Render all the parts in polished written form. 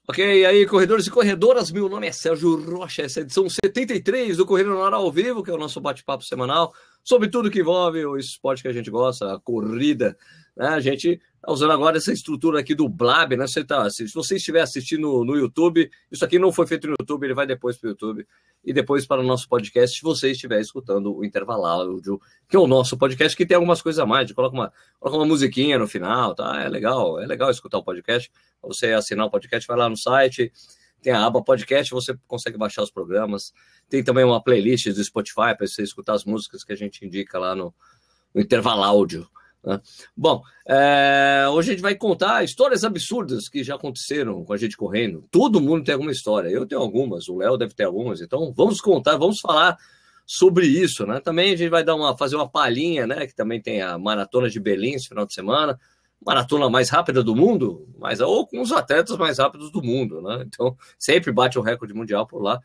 Ok, e aí, corredores e corredoras, meu nome é Sérgio Rocha, essa é a edição 73 do Corrida no Ar ao Vivo, que é o nosso bate-papo semanal sobre tudo que envolve o esporte que a gente gosta, a corrida, né? A gente está usando agora essa estrutura aqui do Blab, né? Se você estiver assistindo no YouTube, isso aqui não foi feito no YouTube, ele vai depois para o YouTube e depois para o nosso podcast, se você estiver escutando o Intervalo Áudio, que é o nosso podcast, que tem algumas coisas a mais, a gente coloca uma musiquinha no final, tá? É legal escutar o podcast. Você assinar o podcast, vai lá no site, tem a aba podcast, você consegue baixar os programas. Tem também uma playlist do Spotify para você escutar as músicas que a gente indica lá no Intervalo Áudio, né? Bom, hoje a gente vai contar histórias absurdas que já aconteceram com a gente correndo. Todo mundo tem alguma história. Eu tenho algumas, o Léo deve ter algumas. Então vamos contar, vamos falar sobre isso, né? Também a gente vai fazer uma palhinha, né? Que também tem a Maratona de Berlim esse final de semana. Maratona mais rápida do mundo, ou com os atletas mais rápidos do mundo, né? Então, sempre bate o recorde mundial por lá.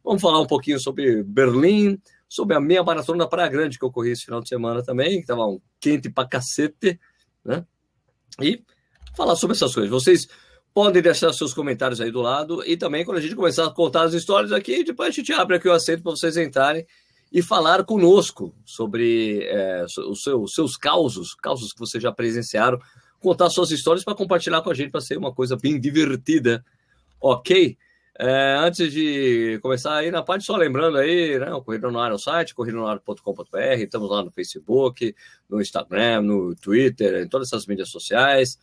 Vamos falar um pouquinho sobre Berlim, sobre a meia maratona da Praia Grande que eu corri esse final de semana também, que estava quente pra cacete, né? E falar sobre essas coisas. Vocês podem deixar seus comentários aí do lado e também quando a gente começar a contar as histórias aqui, depois a gente abre aqui o assento para vocês entrarem e falar conosco sobre os seus causos que vocês já presenciaram, contar suas histórias para compartilhar com a gente, para ser uma coisa bem divertida, ok? Antes de começar aí na parte, só lembrando aí, né, o Corrida no Ar é o site, corridanoar.com.br, estamos lá no Facebook, no Instagram, no Twitter, em todas essas mídias sociais,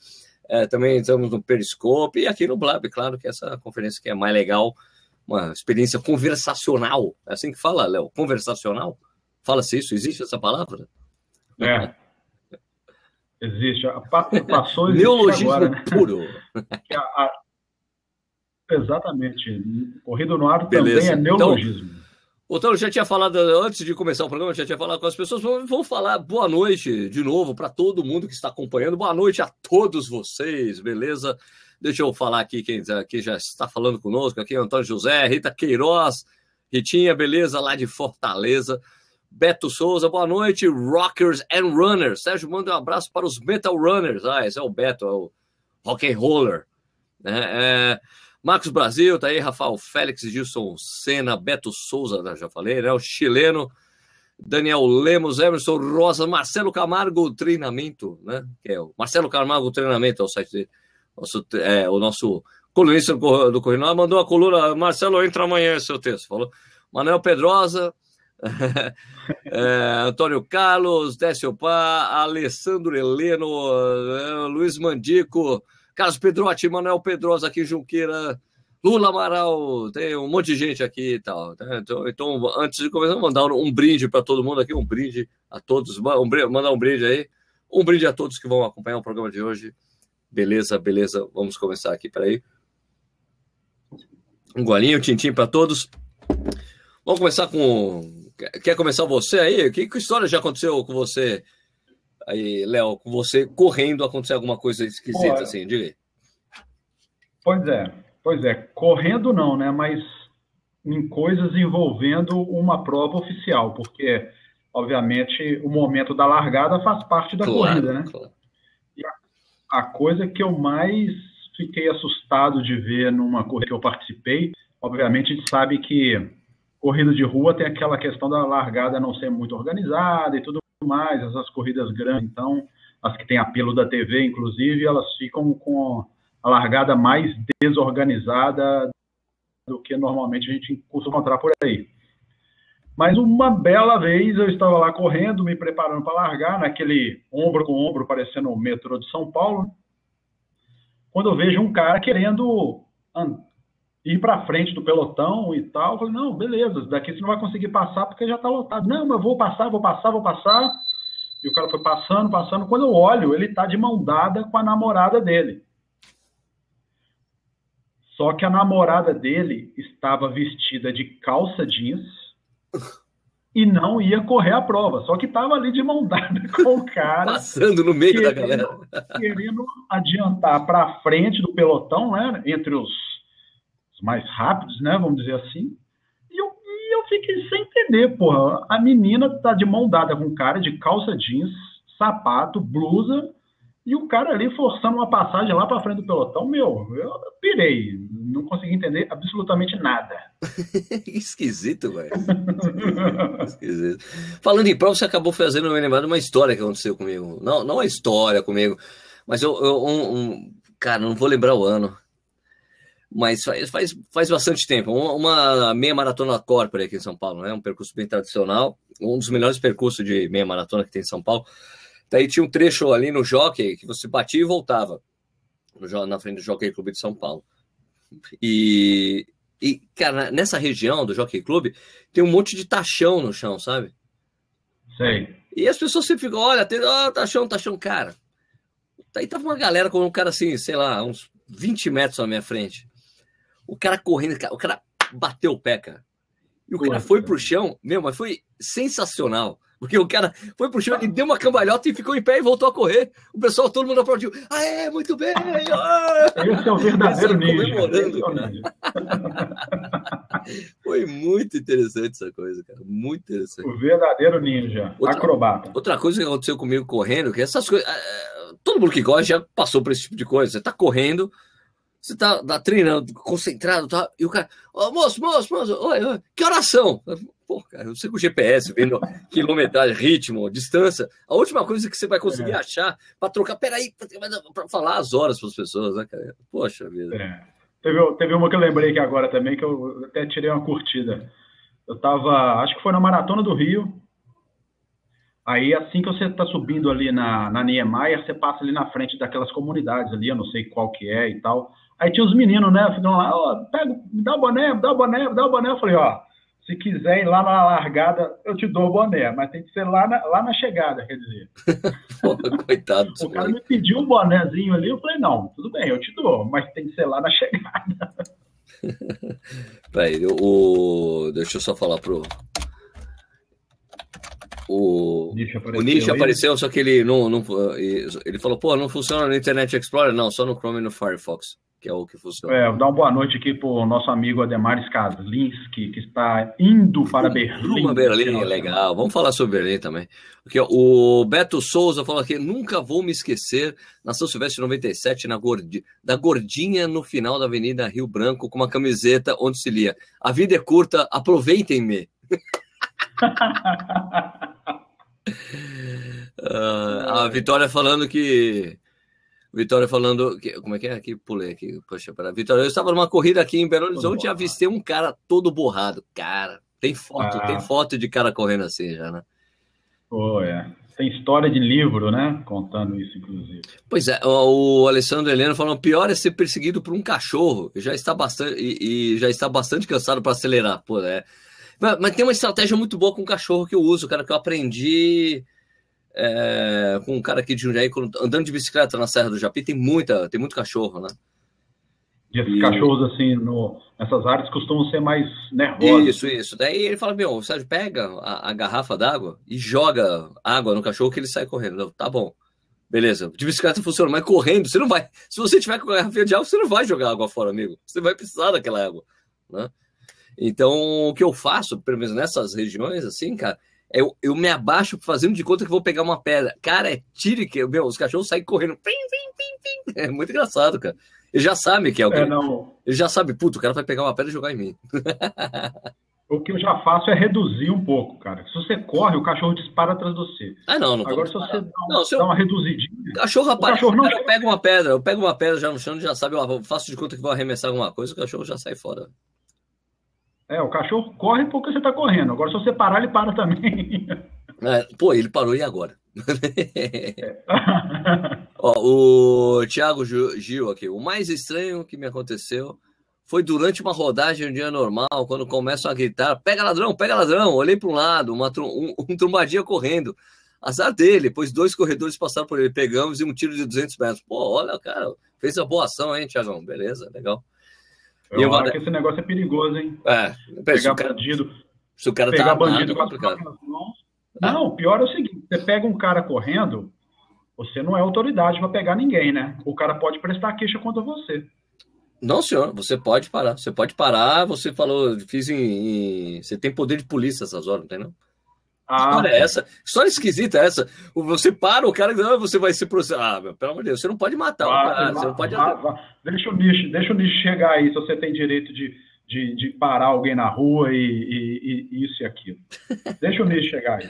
também estamos no Periscope e aqui no Blab, claro que essa conferência que é mais legal, uma experiência conversacional, é assim que fala, Léo? Conversacional? Fala-se isso? Existe essa palavra? Existe. Passou a existir neologismo agora, né? Puro. Exatamente. Corrida no Ar também é neologismo. Então, eu já tinha falado, antes de começar o programa, eu já tinha falado com as pessoas, vamos falar boa noite de novo para todo mundo que está acompanhando. Boa noite a todos vocês, beleza? Deixa eu falar aqui quem já está falando conosco, aqui Antônio José, Rita Queiroz, Ritinha, beleza, lá de Fortaleza. Beto Souza, boa noite, Rockers and Runners. Sérgio, manda um abraço para os Metal Runners. Esse é o Beto, é o Rock and Roller. Marcos Brasil, tá aí, Rafael Félix, Gilson Senna, Beto Souza, já falei, né? O chileno, Daniel Lemos, Emerson Rosa, Marcelo Camargo Treinamento, né? Que é o Marcelo Camargo Treinamento, é o site dele. O nosso colunista do Correio mandou a coluna, Marcelo, entra amanhã seu texto, falou. Manuel Pedrosa, Antônio Carlos, Décio Pá, Alessandro Heleno, Luiz Mandico, Carlos Pedrotti, Manuel Pedrosa aqui em Junqueira, Lula Amaral, tem um monte de gente aqui e tal. Né? Então, antes de começar, mandar um brinde para todo mundo aqui, um brinde a todos, mandar um brinde aí, um brinde a todos que vão acompanhar o programa de hoje. Beleza, vamos começar aqui, peraí. Um golinho, tintim para todos. Vamos começar com... Quer começar você aí? Que história já aconteceu com você aí, Léo? Com você correndo, aconteceu alguma coisa esquisita assim? Diga aí. Pois é. Correndo não, né? Mas em coisas envolvendo uma prova oficial, porque, obviamente, o momento da largada faz parte da corrida, né? Claro. E a coisa que eu mais fiquei assustado de ver numa corrida que eu participei, obviamente a gente sabe que corrida de rua tem aquela questão da largada não ser muito organizada e tudo mais, essas corridas grandes, então, as que têm apelo da TV, inclusive, elas ficam com a largada mais desorganizada do que normalmente a gente costuma encontrar por aí. Mas uma bela vez eu estava lá correndo, me preparando para largar, naquele ombro com ombro, parecendo o metrô de São Paulo, quando eu vejo um cara querendo ir para frente do pelotão e tal. Eu falei, não, beleza, daqui você não vai conseguir passar porque já está lotado. Não, mas eu vou passar. E o cara foi passando. Quando eu olho, ele está de mão dada com a namorada dele. Só que a namorada dele estava vestida de calça jeans e não ia correr a prova. Só que estava ali de mão dada com o cara. Passando no meio da galera. Querendo adiantar para frente do pelotão, né, entre os mais rápidos, né, vamos dizer assim, e eu fiquei sem entender, porra, a menina tá de mão dada com um cara de calça jeans, sapato, blusa, E o cara ali forçando uma passagem lá para frente do pelotão, meu, eu pirei. Não consegui entender absolutamente nada. Esquisito, velho. Esquisito. Falando em prova, você acabou fazendo me lembrar de uma história que aconteceu comigo. Não, não uma história comigo, mas cara, não vou lembrar o ano. Mas faz bastante tempo. Uma meia maratona corpore aqui em São Paulo, né? Um percurso bem tradicional, um dos melhores percursos de meia maratona que tem em São Paulo. Daí tinha um trecho ali no Jockey que você batia e voltava na frente do Jockey Clube de São Paulo. E cara, nessa região do Jockey Clube tem um monte de tachão no chão, sabe? Sei. E as pessoas sempre ficam, olha, tem tachão, cara. Daí tava uma galera com um cara assim, sei lá, uns 20 metros na minha frente. O cara correndo, o cara bateu o pé, cara. E o cara foi pro chão, mas foi sensacional. Porque o cara foi pro chão, ele deu uma cambalhota e ficou em pé e voltou a correr. O pessoal, todo mundo aplaudiu. Muito bem! Esse é o verdadeiro ninja. Foi muito interessante essa coisa, cara. Muito interessante. O verdadeiro ninja, acrobata. Outra coisa que aconteceu comigo correndo, que essas coisas... Todo mundo que corre já passou por esse tipo de coisa. Você tá correndo, você tá treinando, concentrado, tá? E o cara... moço, oi, que oração? Pô, cara, você com o GPS, vendo quilometragem, ritmo, distância, a última coisa que você vai conseguir achar para trocar, peraí, para falar as horas para as pessoas, né, cara? Poxa vida. Teve uma que eu lembrei aqui agora também, que eu até tirei uma curtida. Eu tava, acho que foi na Maratona do Rio. Aí, assim que você tá subindo ali na Niemeyer, você passa ali na frente daquelas comunidades ali, eu não sei qual que é e tal. Aí tinha os meninos, né, ficam lá, me dá o boné, me dá o boné. Eu falei, se quiser ir lá na largada, eu te dou o boné, mas tem que ser lá na chegada, quer dizer. Pô, coitado. O cara me pediu um bonézinho ali, eu falei, não, tudo bem, eu te dou, mas tem que ser lá na chegada. Peraí, deixa eu só falar pro... O Nish apareceu, só que ele não ele falou, pô, não funciona no Internet Explorer? Não, só no Chrome e no Firefox, que é o que funciona. Vou dar uma boa noite aqui pro nosso amigo Ademar Skazlinski, que está indo para Berlim. Berlim, legal. Vamos falar sobre Berlim também. Porque o Beto Souza falou aqui, nunca vou me esquecer, na São Silvestre 97, da gordinha no final da Avenida Rio Branco, com uma camiseta onde se lia, a vida é curta, aproveitem-me. A Vitória falando que... Como é que é? Aqui, pulei aqui. Poxa, para Vitória. Eu estava numa corrida aqui em Belo Horizonte e avistei um cara todo borrado. Cara, tem foto de cara correndo assim já, né? Tem história de livro, né? Contando isso, inclusive. Pois é, o Alessandro Heleno falou: pior é ser perseguido por um cachorro. Já está bastante cansado para acelerar. Pô, né? Mas tem uma estratégia muito boa com o cachorro que eu uso, cara, que eu aprendi com um cara aqui de Jundiaí, andando de bicicleta na Serra do Japi, tem muito cachorro, né? E esses cachorros, assim, nessas áreas costumam ser mais nervosos. Isso. Daí ele fala, meu, Sérgio, pega a garrafa d'água e joga água no cachorro que ele sai correndo. Tá bom. Beleza. De bicicleta funciona, mas correndo, você não vai... Se você tiver com a garrafinha de água, você não vai jogar água fora, amigo. Você vai precisar daquela água, né? Então, o que eu faço, pelo menos nessas regiões, assim, cara, eu me abaixo fazendo de conta que vou pegar uma pedra. Cara, é tiro que... Meu, os cachorros saem correndo. Pim, pim, pim, pim. É muito engraçado, cara. Ele já sabe que é alguém. Ele já sabe, puto, o cara vai pegar uma pedra e jogar em mim. O que eu já faço é reduzir um pouco, cara. Se você corre, o cachorro dispara atrás de você. Não. Agora, se você dá uma reduzidinha... Cachorro aparece, eu pego uma pedra já no chão, já sabe, eu faço de conta que vou arremessar alguma coisa, o cachorro já sai fora. O cachorro corre porque você tá correndo. Agora, se você parar, ele para também. Ele parou, e agora? O Thiago Gil aqui. O mais estranho que me aconteceu foi durante uma rodagem um dia normal, quando começam a gritar, pega ladrão, pega ladrão. Olhei para um lado, um trombadinha correndo. Azar dele, pois 2 corredores passaram por ele. Pegamos e um tiro de 200 metros. Pô, olha, cara, fez uma boa ação, hein, Thiagão? Beleza, legal. Eu acho que esse negócio é perigoso, hein? Pegar bandido. Se o cara pegar tá bandido com as mãos. Não, pior é o seguinte: você pega um cara correndo, você não é autoridade para pegar ninguém, né? O cara pode prestar queixa contra você. Não, senhor, você pode parar. Você falou, você tem poder de polícia essas horas, não tem não? história é essa? História esquisita é essa? Você para o cara e diz, você vai se processar. Pelo amor de Deus, você não pode matar o cara. Você não pode... Deixa o nicho chegar aí, se você tem direito de parar alguém na rua e isso e aquilo. Deixa o nicho chegar aí.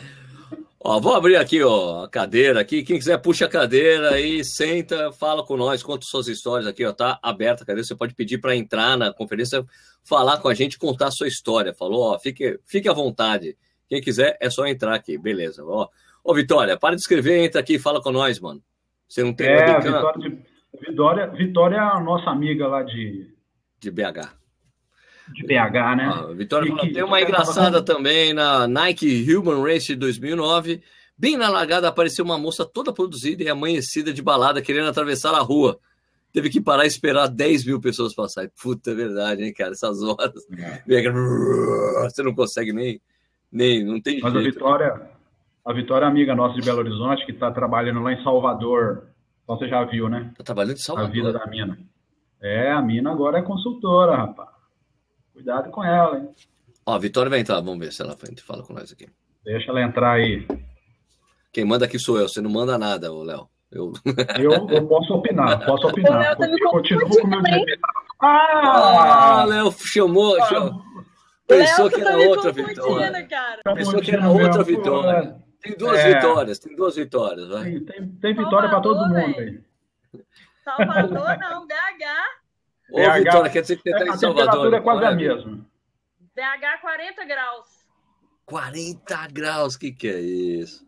Ó, vou abrir aqui a cadeira aqui. Quem quiser, puxa a cadeira aí, senta, fala com nós, conta suas histórias aqui, ó, tá aberta a cadeira. Você pode pedir para entrar na conferência, falar com a gente, contar a sua história. Falou, ó, fique à vontade. Quem quiser, é só entrar aqui, beleza. Ó, Vitória, para de escrever, entra aqui e fala com nós, mano. Você não tem... Vitória é a nossa amiga lá de BH. De BH, né? Vitória falou, tem uma engraçada também na Nike Human Race de 2009. Bem na largada apareceu uma moça toda produzida e amanhecida de balada querendo atravessar a rua. Teve que parar e esperar 10 mil pessoas passarem. Puta, é verdade, hein, cara? Essas horas. Você não consegue nem não tem Mas jeito. A Vitória é amiga nossa de Belo Horizonte, que está trabalhando lá em Salvador. Então você já viu, né? Tá trabalhando em Salvador. A vida da mina. A mina agora é consultora, rapaz. Cuidado com ela, hein? Ó, a Vitória vai entrar, vamos ver se ela fala com nós aqui. Deixa ela entrar aí. Quem manda aqui sou eu, você não manda nada, ô Léo. Eu posso opinar. Eu continuo com o meu dever. Léo chamou. Pensou que era outra Vitória. Pensou que era outra Vitória. Tem duas vitórias. Vai. Tem vitória para todo mundo aí. Salvador não, BH. Ô, Vitória, quer dizer que você está em Salvador? A temperatura é quase a mesma. BH 40 graus. 40 graus, que é isso?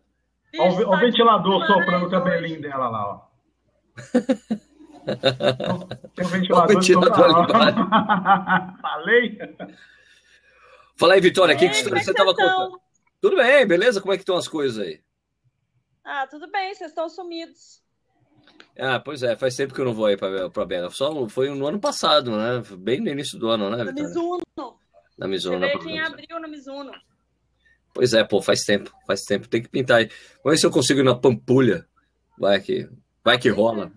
Olha o ventilador soprando o cabelinho dela lá, ó. Tem um ventilador soprando. Falei? Fala aí, Vitória, que história você estava contando? Tudo bem, beleza? Como é que estão as coisas aí? Tudo bem, vocês estão sumidos. Pois é, faz tempo que eu não vou aí pra BH. Só foi no ano passado, né? Bem no início do ano, né, Vitória? Na Mizuno. Você veio aqui em abril na Mizuno. Pois é, faz tempo. Tem que pintar aí. Vamos ver se eu consigo ir na Pampulha. Vai que rola.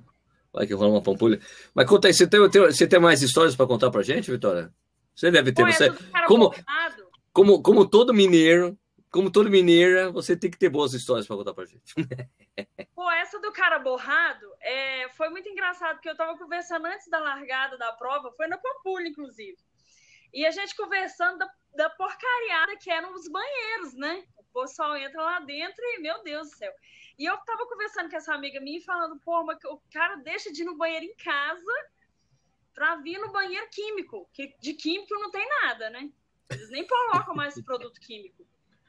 Vai que rola uma Pampulha. Mas conta aí, você tem mais histórias para contar pra gente, Vitória? Você deve ter. Como todo mineiro, como toda mineira, você tem que ter boas histórias para contar pra gente. Essa do cara borrado foi muito engraçado, porque eu estava conversando antes da largada da prova, foi na Pampulha, inclusive. E a gente conversando da porcariada que eram os banheiros, né? O pessoal entra lá dentro e, meu Deus do céu. E eu estava conversando com essa amiga minha, falando, mas o cara deixa de ir no banheiro em casa para vir no banheiro químico, que de químico não tem nada, né? Eles nem colocam mais produto químico.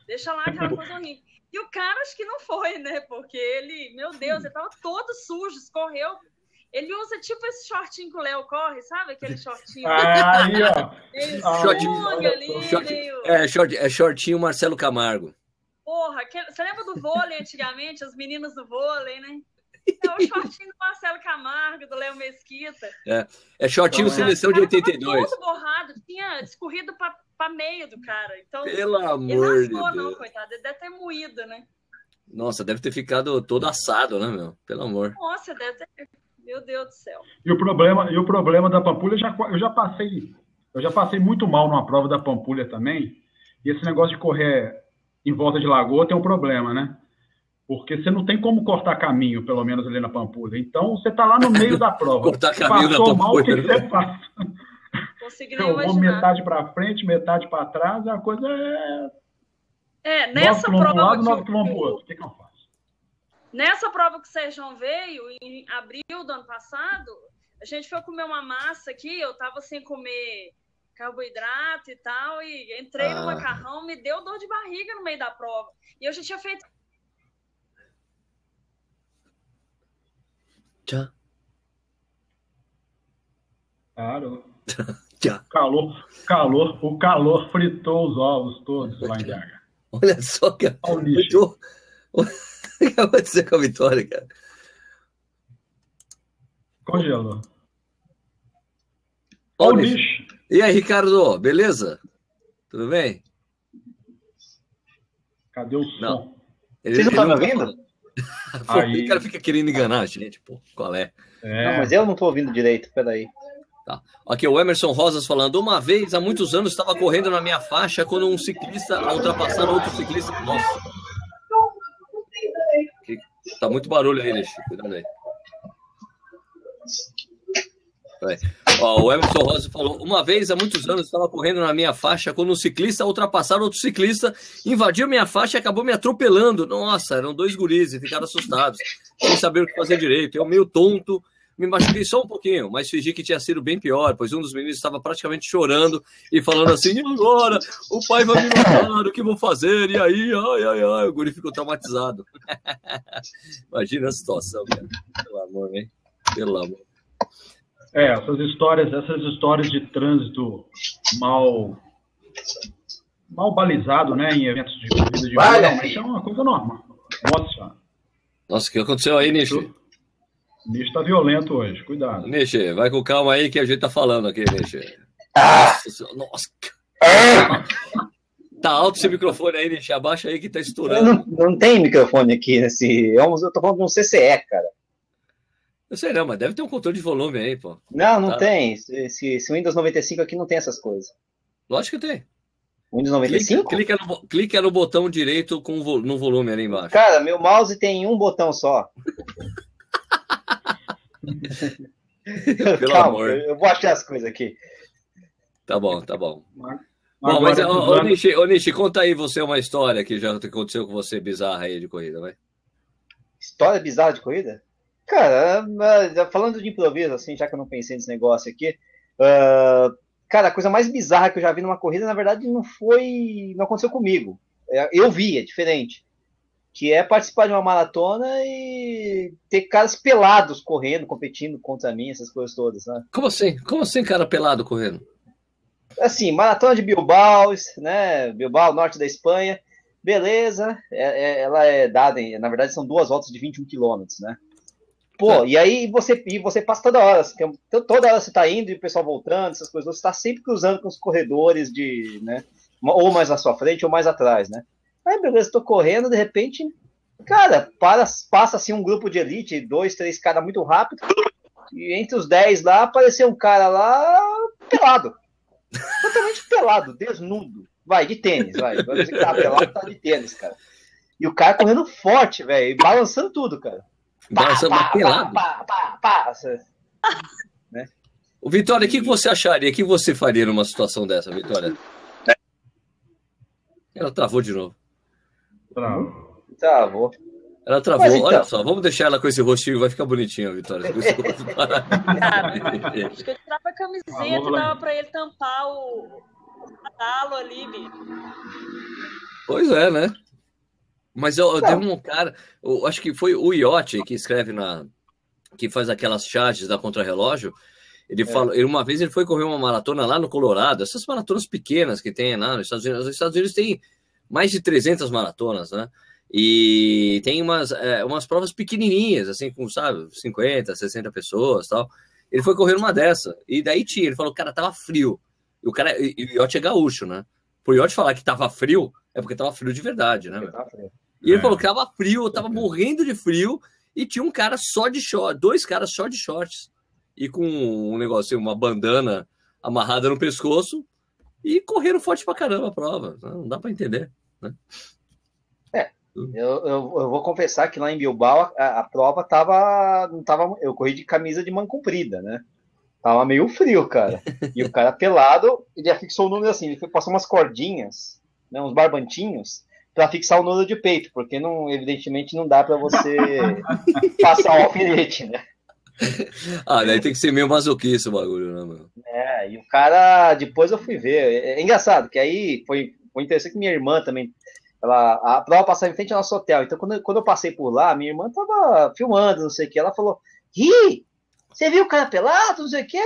Deixa lá aquela coisa horrível. E o cara acho que não foi, né? Porque ele, meu Deus, ele tava todo sujo, escorreu. Ele usa tipo esse shortinho que o Léo corre, sabe? Aquele shortinho. Aí, ó. Meio shortinho Marcelo Camargo. Porra, você lembra do vôlei antigamente? As meninas do vôlei, né? É o shortinho do Marcelo Camargo, do Léo Mesquita. É shortinho seleção de 82. Todo borrado, tinha escorrido pra meio do cara. Então, pelo amor de Deus. Não, coitado, ele deve ter moído, né? Nossa, deve ter ficado todo assado, né, meu? Pelo amor. Nossa, deve ter... Meu Deus do céu. E o problema da Pampulha, eu já passei muito mal numa prova da Pampulha também. E esse negócio de correr em volta de lagoa tem um problema, né? Porque você não tem como cortar caminho, pelo menos ali na Pampulha. Então, você está lá no meio da prova. Cortar caminho Passou na mal, Pampulha. O que você faz? Eu vou metade para frente, metade para trás, a coisa nessa 9 prova... 9 km para um lado, 9 km para o outro. O que eu faço? Nessa prova que o Sérgio veio, em abril do ano passado, a gente foi comer uma massa aqui, eu tava sem comer carboidrato e tal, e entrei no macarrão, me deu dor de barriga no meio da prova. E eu já tinha feito... Tchau. Claro. Tchau. O calor fritou os ovos todos lá em BH. Olha só que... O que aconteceu com a Vitória, cara? Congelou. Olha o lixo. E aí, Ricardo, beleza? Tudo bem? Cadê o som? Não. Vocês não estão me ouvindo? O cara fica querendo enganar a gente, pô. Qual é? Não, mas eu não estou ouvindo direito, peraí. Tá. Aqui, o Emerson Rosas falando. Uma vez, há muitos anos, estava correndo na minha faixa quando um ciclista, ao ultrapassar outro ciclista... Nossa. tá muito barulho aí, Nishi. Cuidado aí. Ó, o Emerson Rosa falou: uma vez, há muitos anos, estava correndo na minha faixa quando um ciclista ultrapassaram outro ciclista, invadiu minha faixa e acabou me atropelando. Nossa, eram 2 guris e ficaram assustados, sem saber o que fazer direito. Eu, meio tonto, me machuquei só um pouquinho, mas fingi que tinha sido bem pior, pois um dos meninos estava praticamente chorando e falando assim: e agora? O pai vai me matar, o que vou fazer? E aí? Ai. O guri ficou traumatizado. Imagina a situação, cara. Pelo amor, hein? Pelo amor. Essas histórias de trânsito mal balizado, né, em eventos de corrida de rua, realmente é uma coisa normal. Nossa, o que aconteceu aí, Nishi? O Nishi tá violento hoje, cuidado. Nishi, vai com calma aí que a gente tá falando aqui, Nishi. Nossa. Tá alto esse microfone aí, Nishi, abaixa aí que tá estourando. Não tem microfone aqui nesse... Eu tô falando de um CCE, cara. Eu sei não, mas deve ter um controle de volume aí, pô. Não tem. Esse Windows 95 aqui não tem essas coisas. Lógico que tem. Windows 95? Clica no botão direito no volume ali embaixo. Cara, meu mouse tem um botão só. Pelo Calma, amor. eu vou achar as coisas aqui. Tá bom. Bom, mas, ô Nishi, conta aí você uma história que já aconteceu com você bizarra aí de corrida, vai. História bizarra de corrida? Cara, falando de improviso, assim, já que eu não pensei nesse negócio aqui, cara, a coisa mais bizarra que eu já vi numa corrida, na verdade, não aconteceu comigo. Eu vi, é diferente. Que é participar de uma maratona e ter caras pelados correndo, competindo contra mim, essas coisas todas, né? Como assim? Como assim, cara pelado correndo? Assim, maratona de Bilbao, né? Bilbao, norte da Espanha. Beleza, ela é dada, na verdade, são 2 voltas de 21 quilômetros, né? Pô, e aí você passa toda hora você tá indo e o pessoal voltando, essas coisas, você tá sempre cruzando com os corredores né, ou mais à sua frente ou mais atrás, né? Aí, beleza, tô correndo, de repente, cara, passa assim um grupo de elite, 2, 3 caras muito rápido, e entre os 10 lá, apareceu um cara lá pelado. Totalmente pelado, desnudo. De tênis, vai. Vai dizer que tá pelado, tá de tênis, cara. E o cara correndo forte, velho, balançando tudo, cara. Pelado. Né? O Vitória, o que você acharia? O que você faria numa situação dessa, Vitória? Ela travou de novo. Travou. Ela travou. Então... Olha só, vamos deixar ela com esse rostinho, vai ficar bonitinho, Vitória. Cara, acho que eu tirava a camiseta e dava pra ele tampar o talo ali, bicho. Pois é, né? Mas eu teve um cara, acho que foi o Iotti que escreve que faz aquelas charges da Contrarrelógio. Ele falou, uma vez ele foi correr uma maratona lá no Colorado, essas maratonas pequenas que tem lá nos Estados Unidos. Os Estados Unidos tem mais de 300 maratonas, né? E tem umas provas pequenininhas, assim, com, sabe, 50, 60 pessoas, tal. Ele foi correr uma dessa, e daí ele falou, cara, tava frio. E o Iotti é gaúcho, né? Pro Iotti falar que tava frio, é porque tava frio de verdade, né? E ele falou que tava frio, eu tava morrendo de frio, e tinha um cara só de short, 2 caras só de shorts, e com um negócio, uma bandana amarrada no pescoço, e correram forte pra caramba a prova. Não dá pra entender, né? Eu vou confessar que lá em Bilbao a prova não tava. Eu corri de camisa de manga comprida, né? Tava meio frio, cara. E o cara pelado, ele afixou o número assim, ele passou umas cordinhas, né, uns barbantinhos, para fixar o número de peito, porque evidentemente não dá para você passar o alfinete, né? Daí tem que ser meio masoquista o bagulho, né, mano? E o cara, depois eu fui ver. É engraçado, que aí foi interessante que minha irmã também. A prova passava em frente ao nosso hotel. Então, quando eu passei por lá, minha irmã tava filmando, não sei o que. Ela falou: Ih, você viu o cara pelado, não sei o que?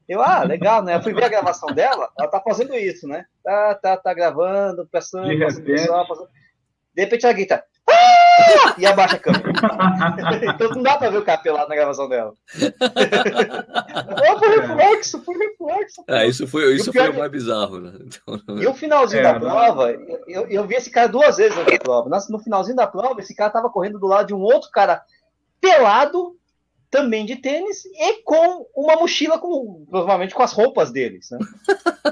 Eu, legal, né? Eu fui ver a gravação dela, ela tá fazendo isso, né? Tá gravando, passando. De repente ela grita: e abaixa a câmera. Então não dá pra ver o cara pelado na gravação dela. Foi reflexo. Isso foi o mais bizarro, né? Então... E o finalzinho da prova, eu vi esse cara 2 vezes na prova. No finalzinho da prova, esse cara tava correndo do lado de um outro cara pelado, também de tênis, e com uma mochila, provavelmente com as roupas deles, né?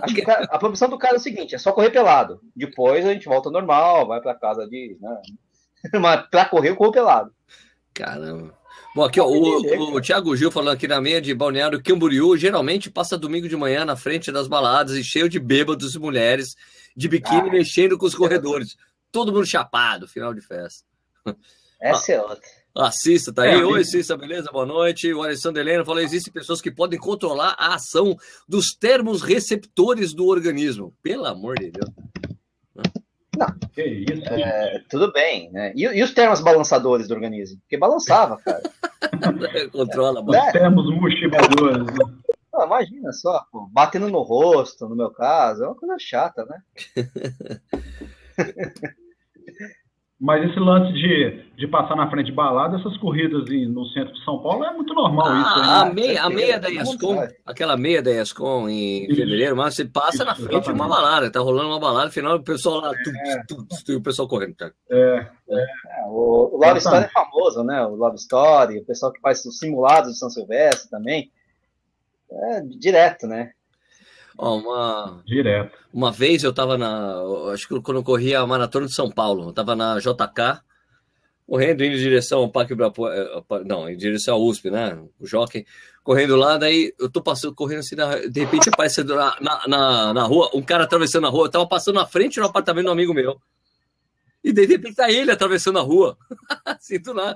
Acho que a profissão do cara é o seguinte: é só correr pelado. Depois a gente volta ao normal, vai pra casa né? Mas pra correr, eu corro pelado. Caramba. Bom, aqui ó, o Thiago Gil falando aqui na meia de Balneário Camboriú, geralmente passa domingo de manhã na frente das baladas e cheio de bêbados e mulheres de biquíni mexendo com os corredores. Todo mundo chapado, final de festa. Essa é outra. A Cissa tá aí. Oi, Cissa, beleza? Boa noite. O Alessandro Helena falou: existem pessoas que podem controlar a ação dos termos receptores do organismo. Pelo amor de Deus. Não. Que isso, tudo bem, né? E os termos balançadores do organismo? Porque balançava, cara. Controla. Os termos motivadores. Imagina só, pô, batendo no rosto, no meu caso, é uma coisa chata, né? Mas esse lance de passar na frente de balada, essas corridas no centro de São Paulo, é muito normal isso. Né? A meia da Yascom, aquela meia da Yascom em fevereiro, mas você passa na frente de uma balada, tá rolando uma balada, afinal o pessoal lá, e o pessoal correndo. Tá? O Love Story é famoso, né? O Love Story, o pessoal que faz os simulados de São Silvestre também, direto, né? Direto. Uma vez eu tava acho que quando eu corria a Maratona de São Paulo, eu tava na JK, correndo em direção ao Parque Ibirapuera, não, em direção ao USP, né, o Jockey, correndo lá, daí eu tô passando, correndo assim, de repente aparece na rua, um cara atravessando a rua, eu tava passando na frente do apartamento de um amigo meu, e de repente tá ele atravessando a rua, sinto lá,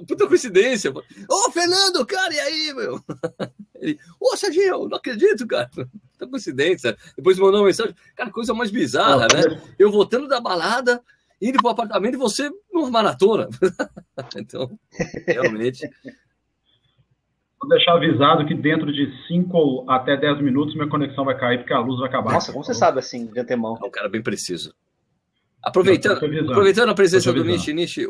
puta coincidência, Fernando, cara, e aí, meu? Ele, Serginho, não acredito, cara. Tá coincidência. Depois mandou uma mensagem. Cara, coisa mais bizarra, né? Eu voltando da balada, indo pro apartamento e você numa maratona. Então, realmente. Vou deixar avisado que dentro de 5 até 10 minutos minha conexão vai cair porque a luz vai acabar. Nossa, como você sabe assim, de antemão? É um cara bem preciso. Aproveitando a presença do Nishi,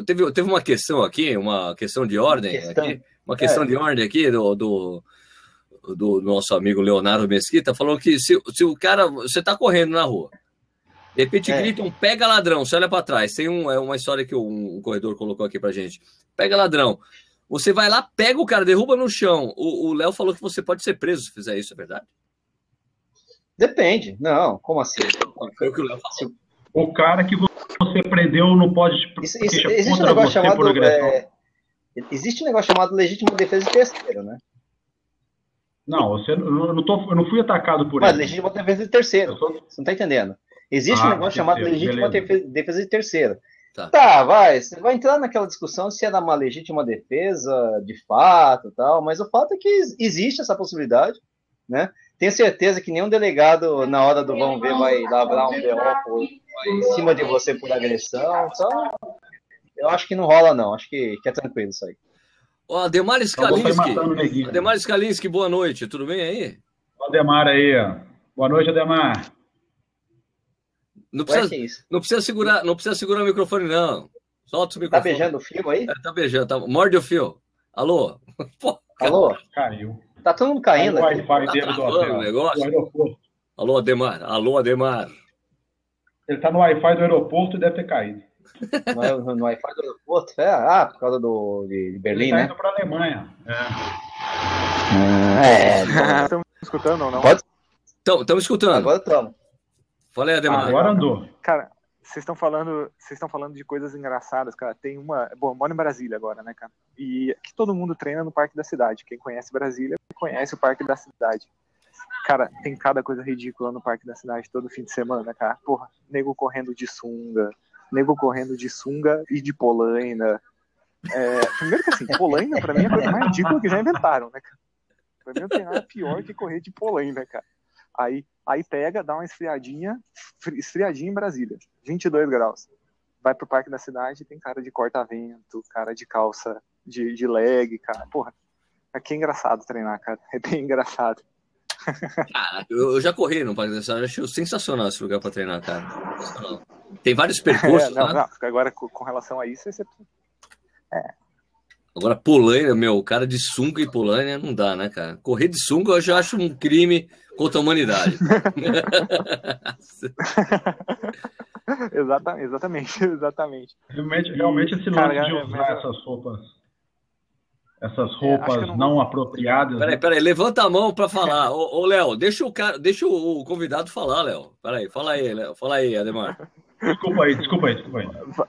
teve uma questão aqui, uma questão de ordem de ordem aqui do nosso amigo Leonardo Mesquita, falou que se o cara, você tá correndo na rua, de repente gritam, pega ladrão, você olha para trás, tem uma história que um corredor colocou aqui pra gente, pega ladrão, você vai lá, pega o cara, derruba no chão, o Léo falou que você pode ser preso se fizer isso, é verdade? Depende, não, como assim? Foi o que o Léo falou. O cara que você prendeu não pode existe um negócio chamado existe um negócio chamado legítima defesa de terceiro, né? Não, eu não fui atacado por ele. Mas legítima defesa de terceiro, você não tá entendendo. Existe um negócio chamado legítima defesa de terceiro. Você vai entrar naquela discussão se é uma legítima defesa de fato e tal, mas o fato é que existe essa possibilidade, né? Tenho certeza que nenhum delegado, na hora do vamos ver, vai lavrar um BO em cima de você por agressão. Então, eu acho que não rola, não. Acho que é tranquilo isso aí. Ademar Skalinski, boa noite. Tudo bem aí? Ademar aí. Boa noite, Ademar. Não precisa segurar o microfone, não. Solta o microfone. Tá beijando o fio aí? Tá beijando. Morde o fio. Alô? Pô, alô? Caiu. Tá todo mundo caindo. O Wi-Fi dele do aeroporto. Alô, Ademar. Ele tá no Wi-Fi do aeroporto e deve ter caído. No Wi-Fi do aeroporto? Por causa de Berlim, né? Ele tá indo pra Alemanha. Estamos escutando ou não? Estamos escutando. Agora estamos. Falei, Ademar. Agora andou. Cara, vocês estão falando de coisas engraçadas, cara. Tem uma... Bom, eu moro em Brasília agora, né, cara? E aqui todo mundo treina no Parque da Cidade. Quem conhece Brasília, conhece o Parque da Cidade. Cara, tem cada coisa ridícula no Parque da Cidade todo fim de semana, cara. Porra, nego correndo de sunga e de polaina. Primeiro que assim, polaina pra mim é a coisa mais ridícula que já inventaram, né, cara? Pra mim não tem nada pior que correr de polaina, cara. Aí pega, dá uma esfriadinha em Brasília, 22 graus. Vai pro Parque da Cidade, tem cara de corta-vento, cara de calça de leg, cara. Porra, aqui é engraçado treinar, cara. É bem engraçado. Cara, eu já corri no Parque da Cidade, acho sensacional esse lugar pra treinar, cara. Tem vários percursos, não, agora com relação a isso, Agora, polaina, cara de sunga e polaina não dá, né, cara? Correr de sunga eu já acho um crime contra a humanidade. Exatamente. Realmente esse lance de usar essas roupas não apropriadas. Peraí, levanta a mão para falar. Ô, Léo, deixa o convidado falar, Léo. Peraí, fala aí, Léo. Fala aí, Ademar. Desculpa aí.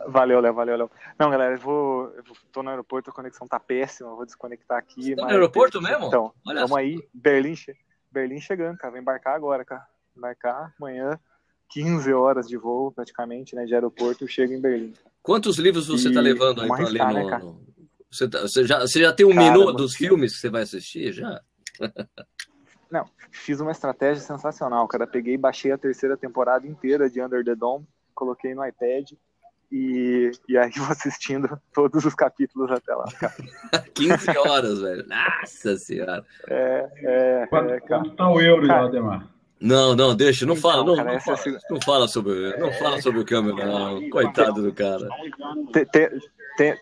Valeu, Léo. Não, galera, tô no aeroporto, a conexão tá péssima, eu vou desconectar aqui. Você tá no aeroporto mesmo? Então, vamos aí, Berlim chegando, cara, vai embarcar agora, cara. Embarcar amanhã, 15 horas de voo, praticamente, né, de aeroporto, eu chego em Berlim. Quantos livros você tá levando aí pra ler né, cara? Você já tem um menu dos filmes que você vai assistir, já? Não, fiz uma estratégia sensacional, cara. Peguei e baixei a 3ª temporada inteira de Under the Dome, coloquei no iPad e aí vou assistindo todos os capítulos até lá, cara. 15 horas, velho. Nossa senhora. Quanto tá o euro, Ademar? Não, deixa, não fala, então, não fala sobre o câmbio, não. Coitado do cara.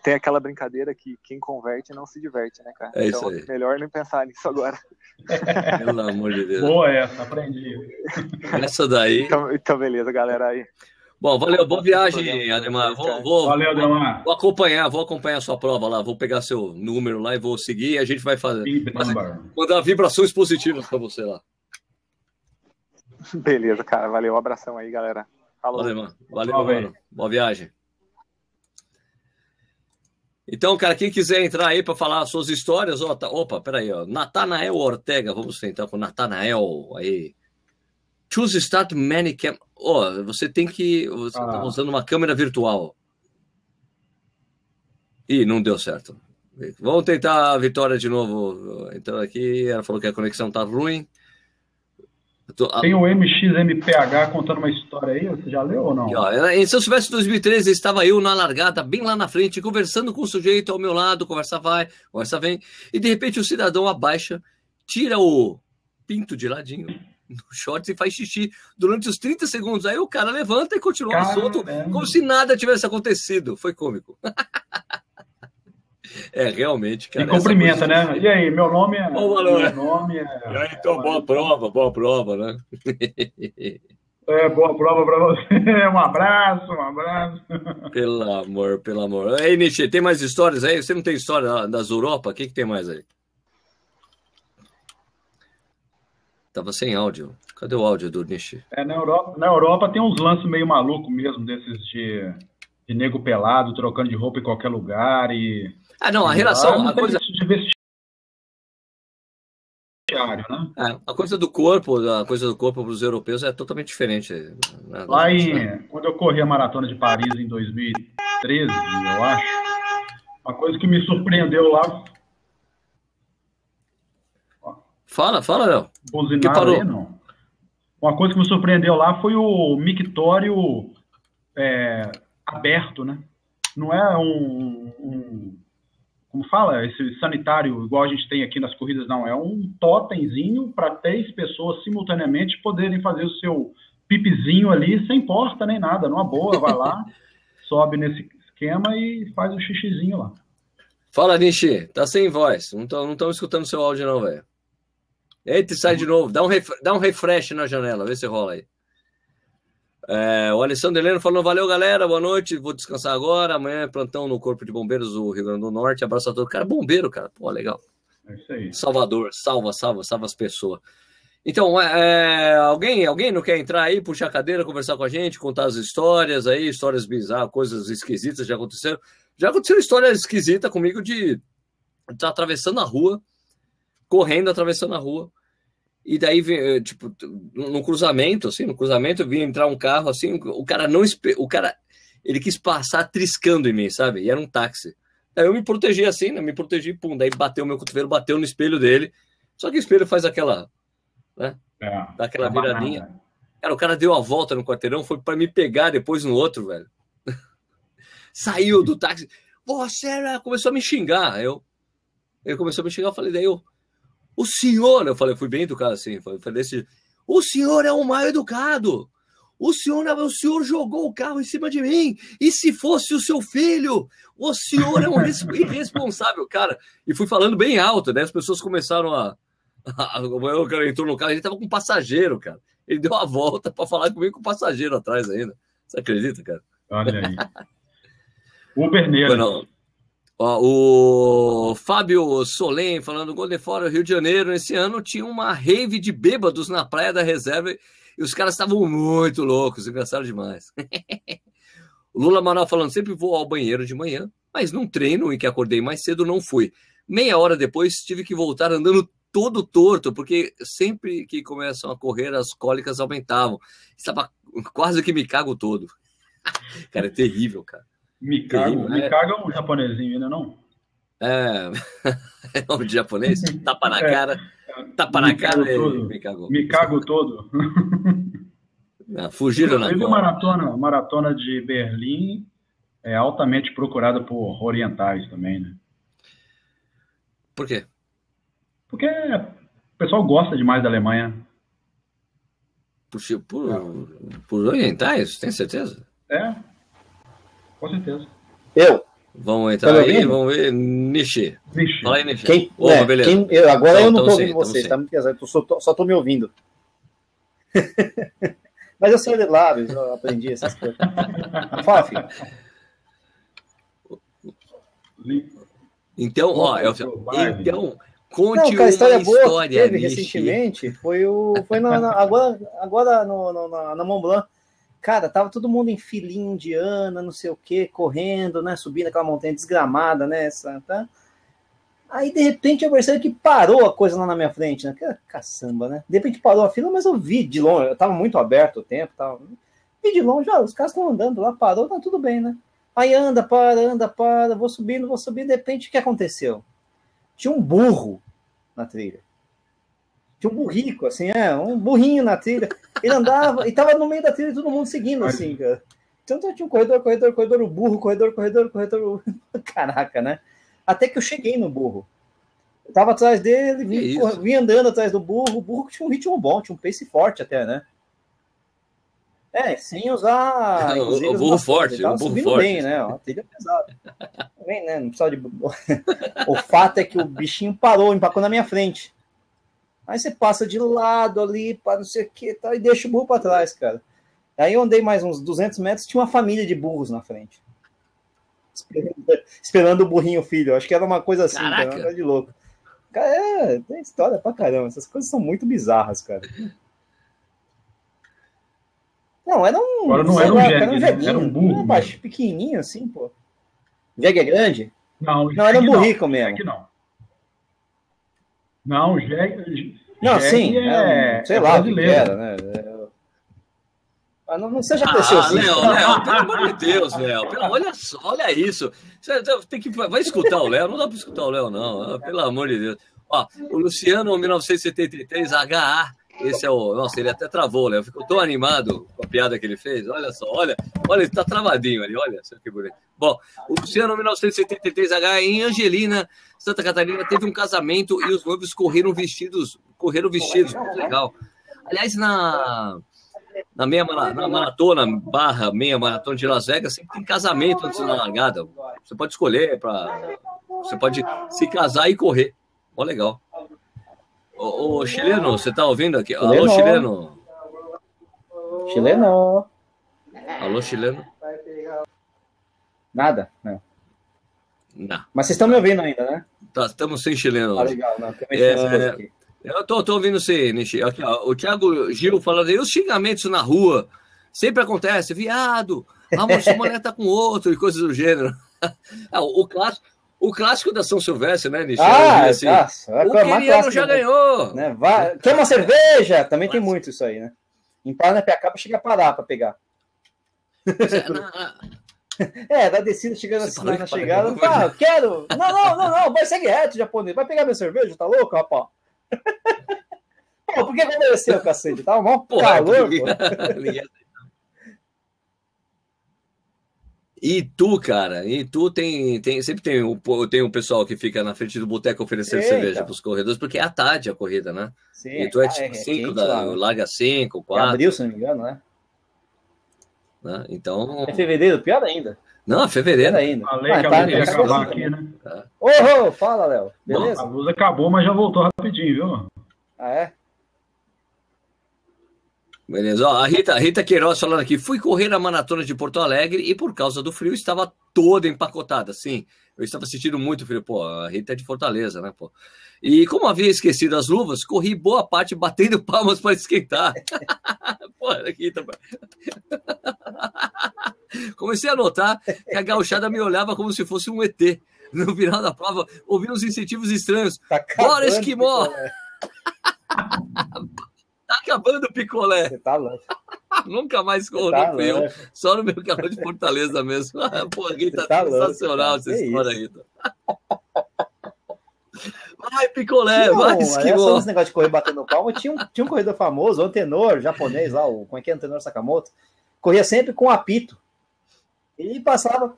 Tem aquela brincadeira que quem converte não se diverte, né, cara? É então, isso aí. Melhor nem pensar nisso agora. Pelo amor de Deus. Boa essa, aprendi. Essa daí. Então beleza, galera aí. Bom, valeu, boa viagem, Ademar. Valeu, Ademar. Vou acompanhar a sua prova lá, vou pegar seu número lá e vou seguir e a gente vai mandar vibrações positivas para você lá. Beleza, cara, valeu, um abração aí, galera. Falou. Valeu, mano. Mano. Boa viagem. Então, cara, quem quiser entrar aí para falar as suas histórias, opa, peraí, Natanael Ortega, vamos tentar com o Natanael aí. Choose Start Manicam. Você tá usando uma câmera virtual. Ih, não deu certo. Vamos tentar a Vitória de novo. Então aqui, ela falou que a conexão tá ruim. Tem o MXMPH contando uma história aí, você já leu ou não? Em São Silvestre 2013, estava eu na largada, bem lá na frente, conversando com o sujeito ao meu lado, conversa vai, conversa vem, e de repente o cidadão abaixa, tira o pinto de ladinho no shorts e faz xixi durante os 30 segundos. Aí o cara levanta e continua o assunto como se nada tivesse acontecido. Foi cômico. Realmente, cara. E cumprimenta, né? E aí, meu nome é... Bom valor. Meu nome é... Então, boa prova, né? Boa prova pra você. Um abraço. Pelo amor. Aí, Nietzsche, tem mais histórias aí? Você não tem história das Europa? O que tem mais aí? Tava sem áudio. Cadê o áudio do Nietzsche? Na Europa tem uns lances meio malucos mesmo, desses de nego pelado, trocando de roupa em qualquer lugar e... não, a relação... A coisa de vestiário, né? A coisa do corpo para os europeus é totalmente diferente. Né? Quando eu corri a Maratona de Paris em 2013, eu acho, uma coisa que me surpreendeu lá... Fala, Léo. Que parou? Aí, não. Uma coisa que me surpreendeu lá foi o mictório aberto, né? Não é como fala, esse sanitário igual a gente tem aqui nas corridas, não. É um totemzinho para 3 pessoas simultaneamente poderem fazer o seu pipizinho ali sem porta nem nada, numa boa, vai lá, sobe nesse esquema e faz o xixizinho lá. Fala, Nishi, tá sem voz, não estamos escutando seu áudio não, velho. Eita, sai de novo, dá um refresh na janela, vê se rola aí. O Alessandro Heleno falando, valeu galera, boa noite, vou descansar agora, amanhã é plantão no Corpo de Bombeiros do Rio Grande do Norte, abraço a todos. Cara, bombeiro, cara, pô, legal. É isso aí. Salvador, salva as pessoas. Então, alguém não quer entrar aí, puxar a cadeira, conversar com a gente, contar as histórias aí, histórias bizarras, coisas esquisitas já aconteceram. Já aconteceu história esquisita comigo de estar atravessando a rua, correndo, atravessando a rua, e daí, tipo, no cruzamento, vinha entrar um carro, assim, o cara, ele quis passar triscando em mim, sabe? E era um táxi. Aí eu me protegi assim, né? Pum, daí bateu meu cotovelo, bateu no espelho dele, só que o espelho faz aquela, né? Dá aquela viradinha. Cara, o cara deu a volta no quarteirão, foi para me pegar depois no outro, velho. Saiu do táxi, você começou a me xingar, ele começou a me xingar, eu falei, daí o senhor, eu falei, fui bem educado assim, falei assim, o senhor é o mal educado, o senhor jogou o carro em cima de mim, e se fosse o seu filho, o senhor é um irresponsável, cara, e fui falando bem alto, né, as pessoas começaram o cara entrou no carro, ele tava com um passageiro, cara, ele deu a volta para falar comigo com o passageiro atrás ainda, você acredita, cara? Olha aí. Uber nele. Ó, o Fábio Solem falando, Golden Fora, Rio de Janeiro, esse ano tinha uma rave de bêbados na Praia da Reserva e os caras estavam muito loucos, engraçado demais. O Lula Manoel falando, sempre vou ao banheiro de manhã, mas num treino em que acordei mais cedo não fui. Meia hora depois tive que voltar andando todo torto, porque sempre que começam a correr as cólicas aumentavam. Estava quase que me cago todo. Cara, é terrível, cara. Me caga um japonesinho, ainda não? É nome de japonês? Tapa na cara. Tapa na cara e me cagou. Me cago todo. Não, fugiram na cola. Maratona de Berlim é altamente procurada por orientais também, né? Por quê? Porque o pessoal gosta demais da Alemanha. Por orientais? Tem certeza? É, com certeza. Vamos entrar aí, vamos ver. Nishi. Fala aí, Nishi. Beleza. Agora eu não estou ouvindo vocês, tá muito pesado. Eu só estou me ouvindo. Mas eu sei ler lábios, eu aprendi essas coisas. Fala, filho. Então, conte uma história boa que teve recentemente. Foi agora na Mont Blanc. Cara, tava todo mundo em filinha indiana, não sei o quê, correndo, né? Subindo aquela montanha desgramada, né? Tá? Aí, de repente, eu percebi que parou a coisa lá na minha frente, né? Caçamba, né? De repente parou a fila, mas eu vi de longe. Eu tava muito aberto o tempo, vi de longe, os caras estão andando lá, parou, tá tudo bem, né? Aí anda, para, vou subindo, de repente, o que aconteceu? Tinha um burro na trilha. Tinha um burrico, assim, um burrinho na trilha. Ele andava, e tava no meio da trilha, todo mundo seguindo, assim, cara. Então tinha um corredor, o burro, corredor. Caraca, né? Até que eu cheguei no burro. Eu tava atrás dele, vim andando atrás do burro. O burro tinha um ritmo bom, tinha um pace forte até, né? Sem usar... O burro forte. Tava subindo bem, né? Uma trilha pesada. Também, né? Não precisava de... O fato é que o bichinho parou, empacou na minha frente. Aí você passa de lado ali, para não sei o que, e deixa o burro para trás, cara. Aí eu andei mais uns 200 metros, tinha uma família de burros na frente. Esperando o burrinho filho. Acho que era uma coisa assim, cara, uma coisa de louco. Cara, tem história pra caramba. Essas coisas são muito bizarras, cara. Não, era um... Agora não era um jegue, jeguinho, era um burro. Baixo, pequenininho assim, pô. Jegue é grande? Não, era um burrico mesmo. Não, jegue... Não, sim, sei lá o que era, né? Mas não seja preciosista. Léo, pelo amor de Deus, Léo. Olha só, olha isso. Você vai escutar o Léo? Não dá para escutar o Léo, não. Pelo amor de Deus. Ó, o Luciano, 1973, HA. Esse é o... Nossa, ele até travou, Léo. Ficou tão animado com a piada que ele fez. Olha só, olha, ele tá travadinho ali, olha só que bonito. Bom, o Luciano, 1973, HA, em Angelina, Santa Catarina, teve um casamento e os noivos correram vestidos. Muito legal. Aliás, na maratona, meia maratona de Las Vegas, sempre tem casamento antes da largada. Você pode escolher você pode se casar e correr. Ó, legal. Ô, chileno, você tá ouvindo aqui? Alô, chileno. Alô, chileno. Nada? Não. Não. Mas vocês estão me ouvindo ainda, né? Estamos sem chileno. Legal. Não, aqui. Eu tô ouvindo você, Nishi. Aqui, ó, o Thiago Gil falando aí, os xingamentos na rua sempre acontece, viado, a sua mulher tá com outro e coisas do gênero. O clássico da São Silvestre, né, Nishi? Assim, o queriano já ganhou. Né? Quer uma cerveja? Também tem muito isso aí, né? Empara na Piacaba, chega a parar para pegar. Da descida, chegando na chegada. Quero. Não, vai seguir reto, japonês. Vai pegar minha cerveja, tá louco, rapaz? Pô, por que aconteceu, cacete? Tava mó calor, pô. E tu, cara, sempre tem um pessoal que fica na frente do boteco oferecendo cerveja pros corredores, porque é à tarde a corrida, né? Sim, e tu é tipo 5, larga 5, 4. Abril, se não me engano, né? Então... É fevereiro, pior ainda. Não, é fevereiro. Ainda. Falei que a luz ia acabar aqui, né? Fala, Léo. Beleza? Bom, a luz acabou, mas já voltou rapidinho, viu? Ah, é? Beleza, ó, a Rita Queiroz falando aqui, fui correr a maratona de Porto Alegre e por causa do frio estava toda empacotada, sim, eu estava sentindo muito frio, pô, a Rita é de Fortaleza, né, pô, e como havia esquecido as luvas, corri boa parte batendo palmas para esquentar, pô, Rita, comecei a notar que a gauchada me olhava como se fosse um ET, no final da prova, ouvi uns incentivos estranhos, bora esquimó! Tá acabando o picolé. Você tá louco. Nunca mais corro no frio. Só no meu calor de Fortaleza mesmo. Pô, Rita, tá sensacional essa história, Rita. Vai, picolé, vai, esquimó. Esse negócio de correr batendo palma, tinha um corredor famoso, o Antenor, japonês lá, como é que é? Antenor Sakamoto. Corria sempre com apito. E passava...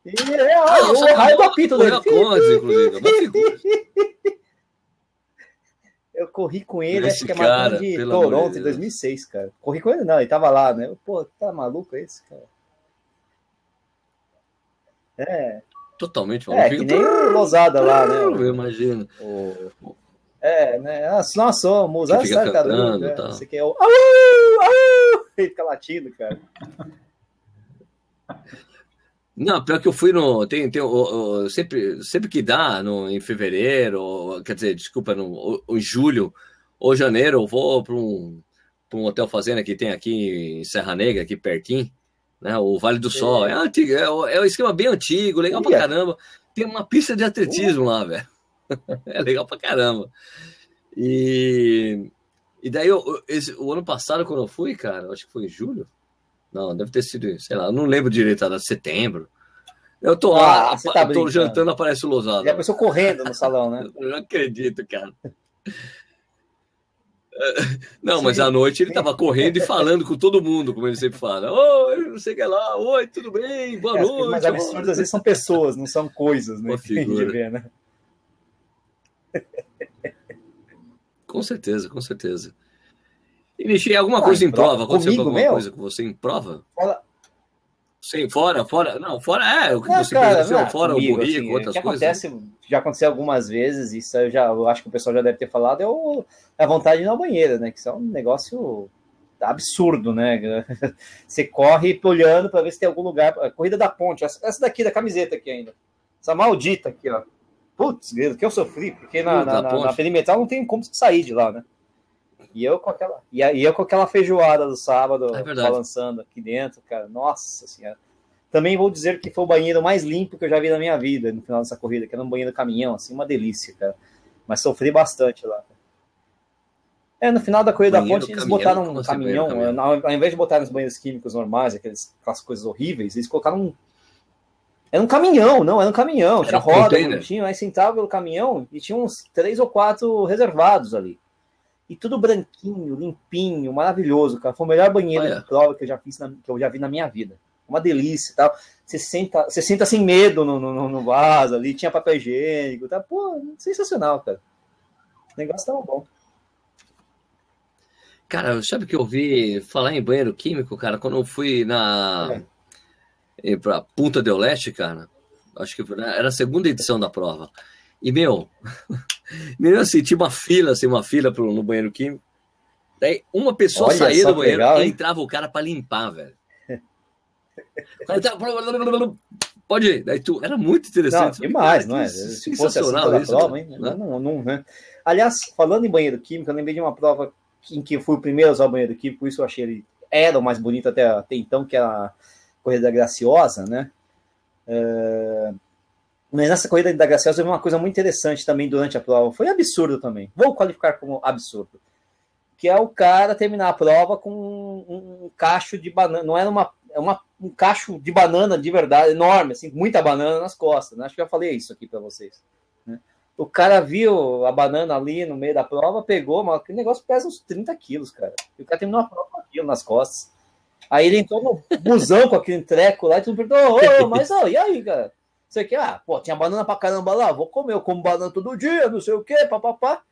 o raio do apito dele. Eu corri com ele, acho que é maratona de Toronto, em 2006, cara. Corri com ele, não, ele tava lá, né? Pô, tá maluco esse, cara? É. Totalmente maluco. Que nem o Losada lá, né? Eu imagino. Né? Nós somos as tartarugas, né? Você quer o... Ele fica latindo, cara. Não, pior que eu fui no... sempre que dá, em fevereiro, quer dizer, desculpa, em julho ou janeiro, eu vou para um hotel fazenda que tem aqui em Serra Negra, aqui pertinho, né? O Vale do Sol. É antigo, é um esquema bem antigo, legal pra caramba. Tem uma pista de atletismo lá, velho. É legal pra caramba. E daí, o ano passado, quando eu fui, cara, acho que foi em julho. Não, deve ter sido, sei lá, eu não lembro direito, era setembro. Eu tô lá, tô jantando, aparece o Losada. Já pensou correndo no salão, né? Eu não acredito, cara. Não, mas à noite ele tava correndo e falando com todo mundo, como ele sempre fala. Oi, não sei o que lá, oi, tudo bem, boa noite. Mas absurdos às vezes são pessoas, não são coisas, né? Que de ver, né? Com certeza, com certeza. E Nishi, alguma coisa em prova? Aconteceu alguma coisa com você em prova? Sim, fora. Não, fora o que você aconteceu, fora comigo, o burrico, assim, outras coisas. Já aconteceu algumas vezes, isso eu acho que o pessoal já deve ter falado, é a vontade de ir na banheira, né? Que isso é um negócio absurdo, né? Você corre olhando para ver se tem algum lugar. A corrida da ponte, essa daqui da camiseta aqui ainda. Essa maldita aqui, ó. Putz, que eu sofri, porque na perimetral não tem como sair de lá, né? E eu com aquela feijoada do sábado, balançando aqui dentro, cara, nossa senhora. Também vou dizer que foi o banheiro mais limpo que eu já vi na minha vida no final dessa corrida, que era um banheiro caminhão, assim, uma delícia, cara. Mas sofri bastante lá. No final da corrida da ponte, eles botaram um caminhão, ao invés de botar nos banheiros químicos normais, aquelas coisas horríveis, eles colocaram era um caminhão, era um caminhão, tinha roda, bonitinho, aí sentava pelo caminhão e tinha uns 3 ou 4 reservados ali. E tudo branquinho, limpinho, maravilhoso, cara. Foi o melhor banheiro de prova que eu já vi na minha vida. Uma delícia e tal. Você senta sem medo no vaso ali, tinha papel higiênico, tá? Pô, sensacional, cara. O negócio tava bom. Cara, sabe que eu ouvi falar em banheiro químico, cara, quando eu fui pra Punta del Este, cara, acho que era a segunda edição da prova. E, assim, tinha uma fila no banheiro químico. Daí uma pessoa saía do banheiro e entrava o cara pra limpar, velho. Pode ir. Daí era muito interessante. Não, demais, não é? Se fosse assim toda a prova, hein? Não, né? Aliás, falando em banheiro químico, eu lembrei de uma prova em que eu fui o primeiro a usar o banheiro químico, por isso eu achei ele era o mais bonito até então, que era a Corrida da Graciosa, né? Mas nessa Corrida da Graciosa houve uma coisa muito interessante também durante a prova. Foi absurdo também. Vou qualificar como absurdo. Que é o cara terminar a prova com um cacho de banana. Não era um cacho de banana de verdade, enorme, assim, muita banana nas costas. Né? Acho que eu falei isso aqui para vocês. Né? O cara viu a banana ali no meio da prova, pegou, mas aquele negócio pesa uns 30 quilos, cara. E o cara terminou a prova com aquilo nas costas. Aí ele entrou no busão com aquele treco lá e tudo perguntou, mas e aí, cara? Você quer? Tinha banana pra caramba lá, vou comer, eu como banana todo dia, não sei o quê, papapá.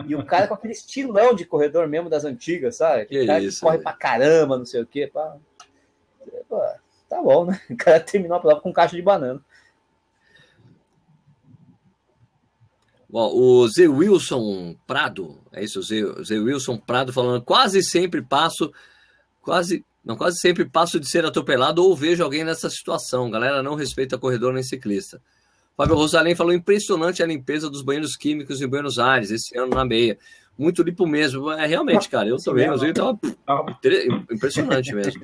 E o cara com aquele estilão de corredor mesmo das antigas, sabe? O cara que corre pra caramba, não sei o quê, pá. Pô, tá bom, né? O cara terminou a prova com caixa de banana. Bom, o Zé Wilson Prado, é isso, o Zé Wilson Prado falando, quase sempre passo de ser atropelado ou vejo alguém nessa situação. Galera não respeita corredor nem ciclista. Fábio Rosalém falou, impressionante a limpeza dos banheiros químicos em Buenos Aires, esse ano na meia. Muito limpo mesmo. É, realmente, cara, eu também, mas eu tava impressionante mesmo.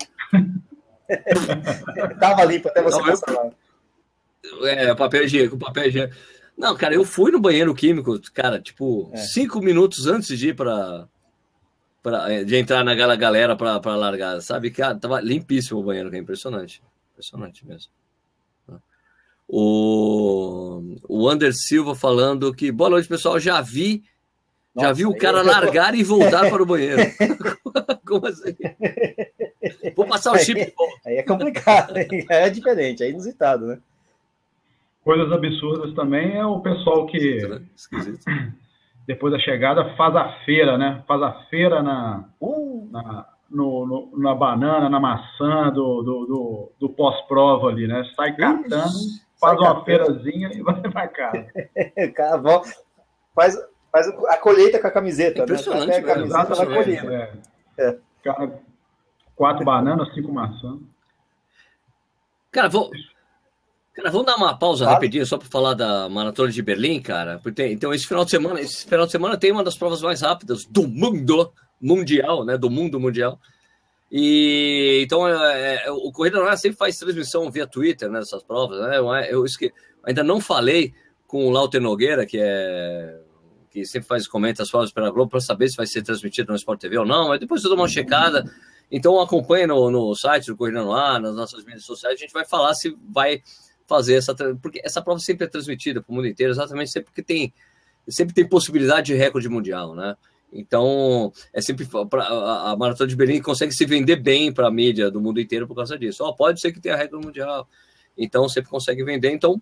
Tava limpo até você passar lá. Papel higiênico. Não, cara, eu fui no banheiro químico, cara, tipo, 5 minutos antes de ir de entrar na galera pra largar, sabe? Cara, tava limpíssimo o banheiro, que é impressionante. Impressionante mesmo. O Ander Silva falando que, boa noite, pessoal, já vi o cara largar e voltar para o banheiro. Como assim? Vou passar o chip. Aí é complicado, é diferente, é inusitado, né? Coisas absurdas também é o pessoal que, depois da chegada, faz a feira, né? Faz a feira na banana, na maçã do pós-prova ali, né? Sai catando, faz uma feirazinha e vai pra casa. O cara faz a colheita com a camiseta, impressionante, né? A camiseta vai colher. Cara, 4 bananas, 5 maçãs. Cara, vamos dar uma pausa rapidinho só para falar da Maratona de Berlim, cara. Então, esse final de semana tem uma das provas mais rápidas do mundo mundial, né? Do mundo mundial. E então o Corrida no Ar sempre faz transmissão via Twitter, né, dessas provas, né? Eu ainda não falei com o Lauter Nogueira, que sempre comenta as provas pela Globo, para saber se vai ser transmitido no Sport TV ou não, mas depois eu dou uma checada. Então acompanha no site do Corrida no Ar, nas nossas mídias sociais, a gente vai falar se vai fazer porque essa prova sempre é transmitida para o mundo inteiro, exatamente sempre porque sempre tem possibilidade de recorde mundial, né? Então, sempre a Maratona de Berlim consegue se vender bem para a mídia do mundo inteiro por causa disso. Pode ser que tenha recorde mundial, então sempre consegue vender. Então,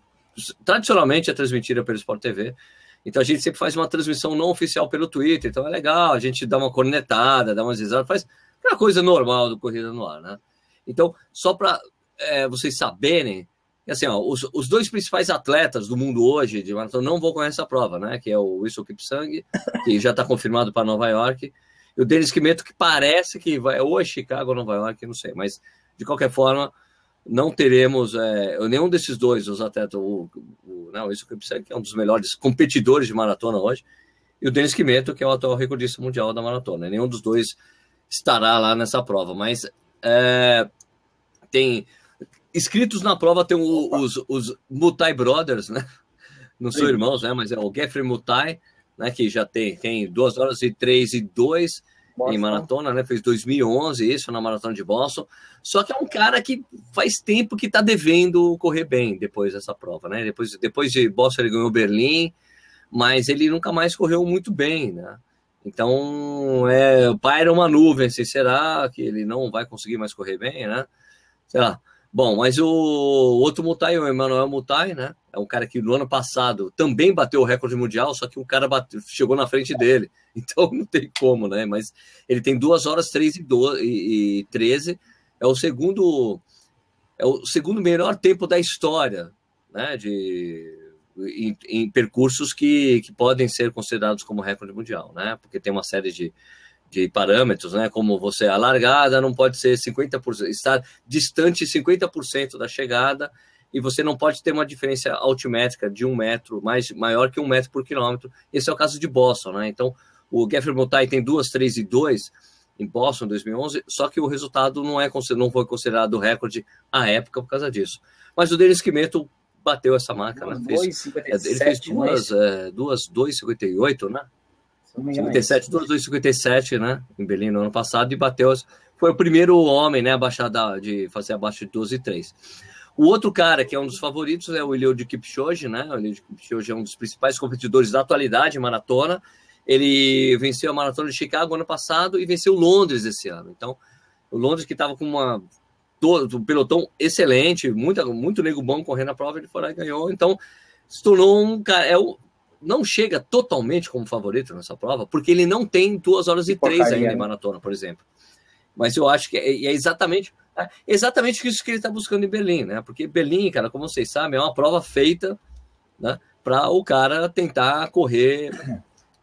tradicionalmente é transmitida pelo Sport TV. Então, a gente sempre faz uma transmissão não oficial pelo Twitter. Então, é legal, a gente dá uma cornetada, dá umas risadas, faz aquela coisa normal do Corrida no Ar, né? Então, só para vocês saberem, assim, os dois principais atletas do mundo hoje de maratona não vão correr essa prova, né? Que é o Wilson Kipsang, que já está confirmado para Nova York, e o Denis Kimetto, que parece que vai ou a Chicago ou Nova York, não sei, mas de qualquer forma não teremos nenhum desses dois, os atletas, o Wilson Kipsang, que é um dos melhores competidores de maratona hoje, e o Denis Kimetto, que é o atual recordista mundial da maratona. Nenhum dos dois estará lá nessa prova, mas tem inscritos na prova, tem os Mutai Brothers, né? Não são irmãos, né? Mas é o Geoffrey Mutai, né? Que já tem 2 horas e 3 e 2 em maratona, né? Fez 2011 isso na maratona de Boston. Só que é um cara que faz tempo que está devendo correr bem depois dessa prova, né? Depois de Boston ele ganhou Berlim, mas ele nunca mais correu muito bem, né? Então, o pai era uma nuvem, assim, será que ele não vai conseguir mais correr bem, né? Sei lá. Bom, mas o outro Mutai, o Emmanuel Mutai, né? É um cara que no ano passado também bateu o recorde mundial, só que um cara chegou na frente dele. Então não tem como, né? Mas ele tem 2 horas 3 e 13. É o segundo melhor tempo da história, né? Em percursos que podem ser considerados como recorde mundial, né? Porque tem uma série de parâmetros, né? Como a largada não pode ser 50%, estar distante 50% da chegada, e você não pode ter uma diferença altimétrica de 1 metro, maior que 1 metro por quilômetro. Esse é o caso de Boston, né? Então, o Geoffrey Mutai tem 2, 3 e 2 em Boston, 2011, só que o resultado não foi considerado recorde à época por causa disso. Mas o Denis Kimetto bateu essa marca, né? Ele fez 2:58, né? 2:57, né? Em Berlim no ano passado, e bateu. Foi o primeiro homem, né, de fazer abaixo de 12:3. O outro cara que é um dos favoritos é o Eliud Kipchoge, né? O Eliud Kipchoge é um dos principais competidores da atualidade em maratona. Ele venceu a maratona de Chicago ano passado e venceu Londres esse ano. Então, o Londres, que estava com um pelotão excelente, muito nego bom correndo a prova, ele foi lá e ganhou. Então, se tornou um cara. Não chega totalmente como favorito nessa prova, porque ele não tem 2 horas e 3 ainda em maratona, por exemplo. Mas eu acho que é exatamente isso que ele está buscando em Berlim, né? Porque Berlim, cara, como vocês sabem, é uma prova feita, né, para o cara tentar correr,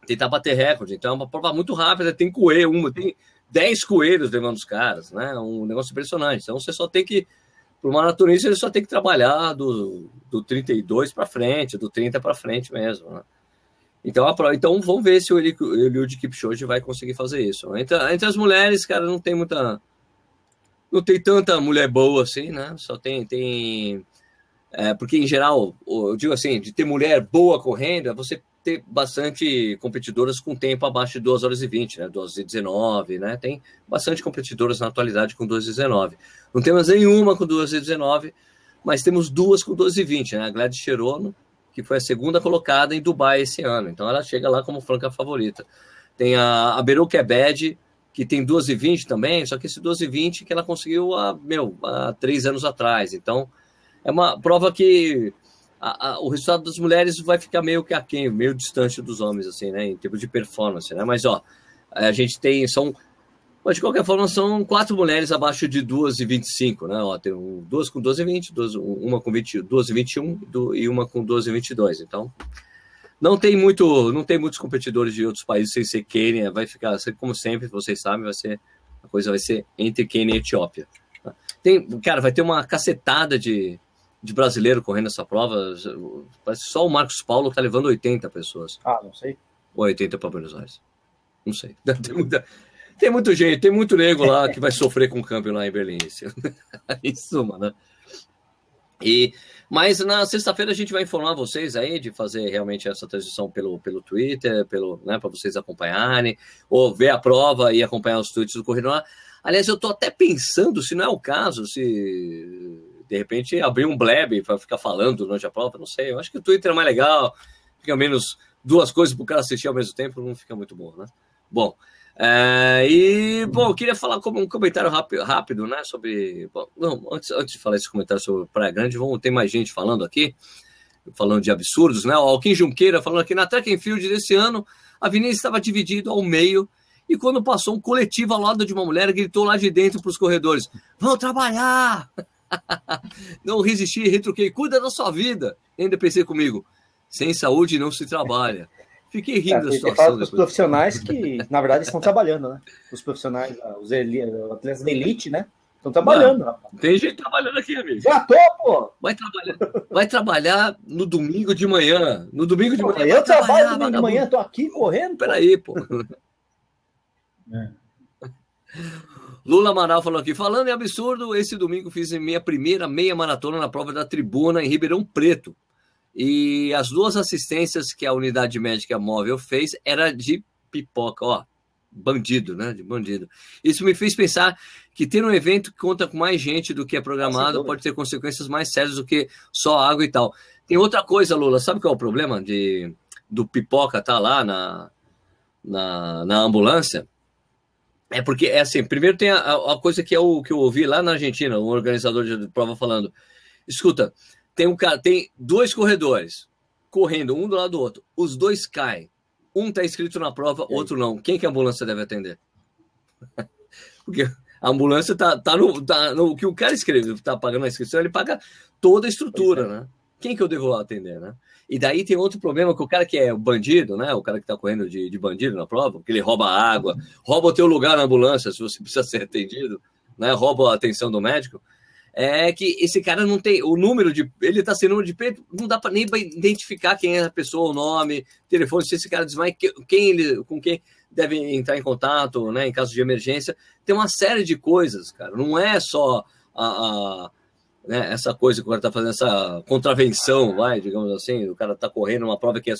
tentar bater recorde. Então é uma prova muito rápida, tem coelho, tem 10 coelhos levando os caras, né? Um negócio impressionante. Então você só tem que, para o maratonista, ele só tem que trabalhar do 32 para frente, do 30 para frente mesmo, né? Então vamos ver se o Eliud Kipchoge vai conseguir fazer isso. Entre as mulheres, cara, não tem tanta mulher boa assim, né? Só tem porque em geral, eu digo assim, de ter mulher boa correndo, é você ter bastante competidoras com tempo abaixo de 2 horas e 20, né? 2 e 19, né? Tem bastante competidoras na atualidade com 2 e 19. Não temos nenhuma com 2 e 19, mas temos 2 com 2 e 20, né? A Gladys Cherono, que foi a segunda colocada em Dubai esse ano. Então ela chega lá como franca favorita. Tem a Beru Kebede, que tem 2 e 20 também, só que esse 2 e 20 que ela conseguiu há 3 anos atrás. Então é uma prova que o resultado das mulheres vai ficar meio que aquém, meio distante dos homens, assim, né? Em termos de performance, né? Mas, a gente tem... Mas, de qualquer forma, são 4 mulheres abaixo de 2 e 25, né? Tem 2 com 12 e 20, uma com 12 e 21 e uma com 12 e 22. Então, não tem muitos competidores de outros países sem ser Quênia. Vai ficar, como sempre, vocês sabem, a coisa vai ser entre Quênia e Etiópia. Cara, vai ter uma cacetada de brasileiro correndo essa prova. Parece que só o Marcos Paulo tá levando 80 pessoas. Não sei. Ou 80 para Buenos Aires. Não sei. Tem muito gente, tem muito nego lá que vai sofrer com o câmbio lá em Berlim. Em suma, né? Mas na sexta-feira a gente vai informar vocês aí de fazer realmente essa transmissão pelo Twitter, né, para vocês acompanharem, ou ver a prova e acompanhar os tweets do Corrida no Ar. Aliás, eu tô até pensando, se não é o caso, se de repente abrir um blab para ficar falando durante a prova, não sei. Eu acho que o Twitter é mais legal, fica menos 2 coisas para o cara assistir ao mesmo tempo, não fica muito bom, né? Bom, eu queria falar como um comentário rápido, né, sobre... Antes de falar esse comentário sobre Praia Grande, ter mais gente falando aqui, falando de absurdos, né? O Alquim Junqueira falando aqui, na track and field desse ano, a avenida estava dividida ao meio, e quando passou um coletivo ao lado de uma mulher, gritou lá de dentro para os corredores, vão trabalhar! Não resisti, retruquei, cuida da sua vida. E ainda pensei comigo, sem saúde não se trabalha. Fiquei rindo da situação. Os profissionais que, na verdade, estão trabalhando, né? Os profissionais, os atletas da elite, né? Estão trabalhando. Tem gente trabalhando aqui, amigo. Já tô, pô! Vai trabalhar no domingo de manhã. No domingo de manhã. Eu trabalho no domingo de manhã, tô aqui correndo. Peraí, pô. Lula Amaral falou aqui, falando em absurdo, esse domingo fiz minha primeira meia maratona na prova da Tribuna em Ribeirão Preto. E as 2 assistências que a unidade médica móvel fez era de pipoca, bandido, né? De bandido. Isso me fez pensar que ter um evento que conta com mais gente do que é programado pode ter consequências mais sérias do que só água e tal. Tem outra coisa, Lula, sabe qual é o problema do pipoca tá lá na ambulância? É porque, assim, primeiro tem a coisa que eu ouvi lá na Argentina, um organizador de prova falando, escuta, tem 2 corredores correndo um do lado do outro, os 2 caem, um tá inscrito na prova, outro não. Quem que a ambulância deve atender? Porque a ambulância tá no que o cara escreve, tá pagando a inscrição, ele paga toda a estrutura, né? Quem que eu devo atender, né? E daí tem outro problema, que o cara que é o bandido, né? O cara que tá correndo de bandido na prova, que ele rouba água, rouba o teu lugar na ambulância, se você precisa ser atendido, né? Rouba a atenção do médico. É que esse cara não tem o número ele tá sem número de peito, não dá para nem identificar quem é a pessoa, o nome, telefone, se esse cara desmaia, com quem deve entrar em contato, né, em caso de emergência. Tem uma série de coisas, cara. Não é só né, essa coisa que o cara tá fazendo, essa contravenção, digamos assim, o cara tá correndo uma prova que é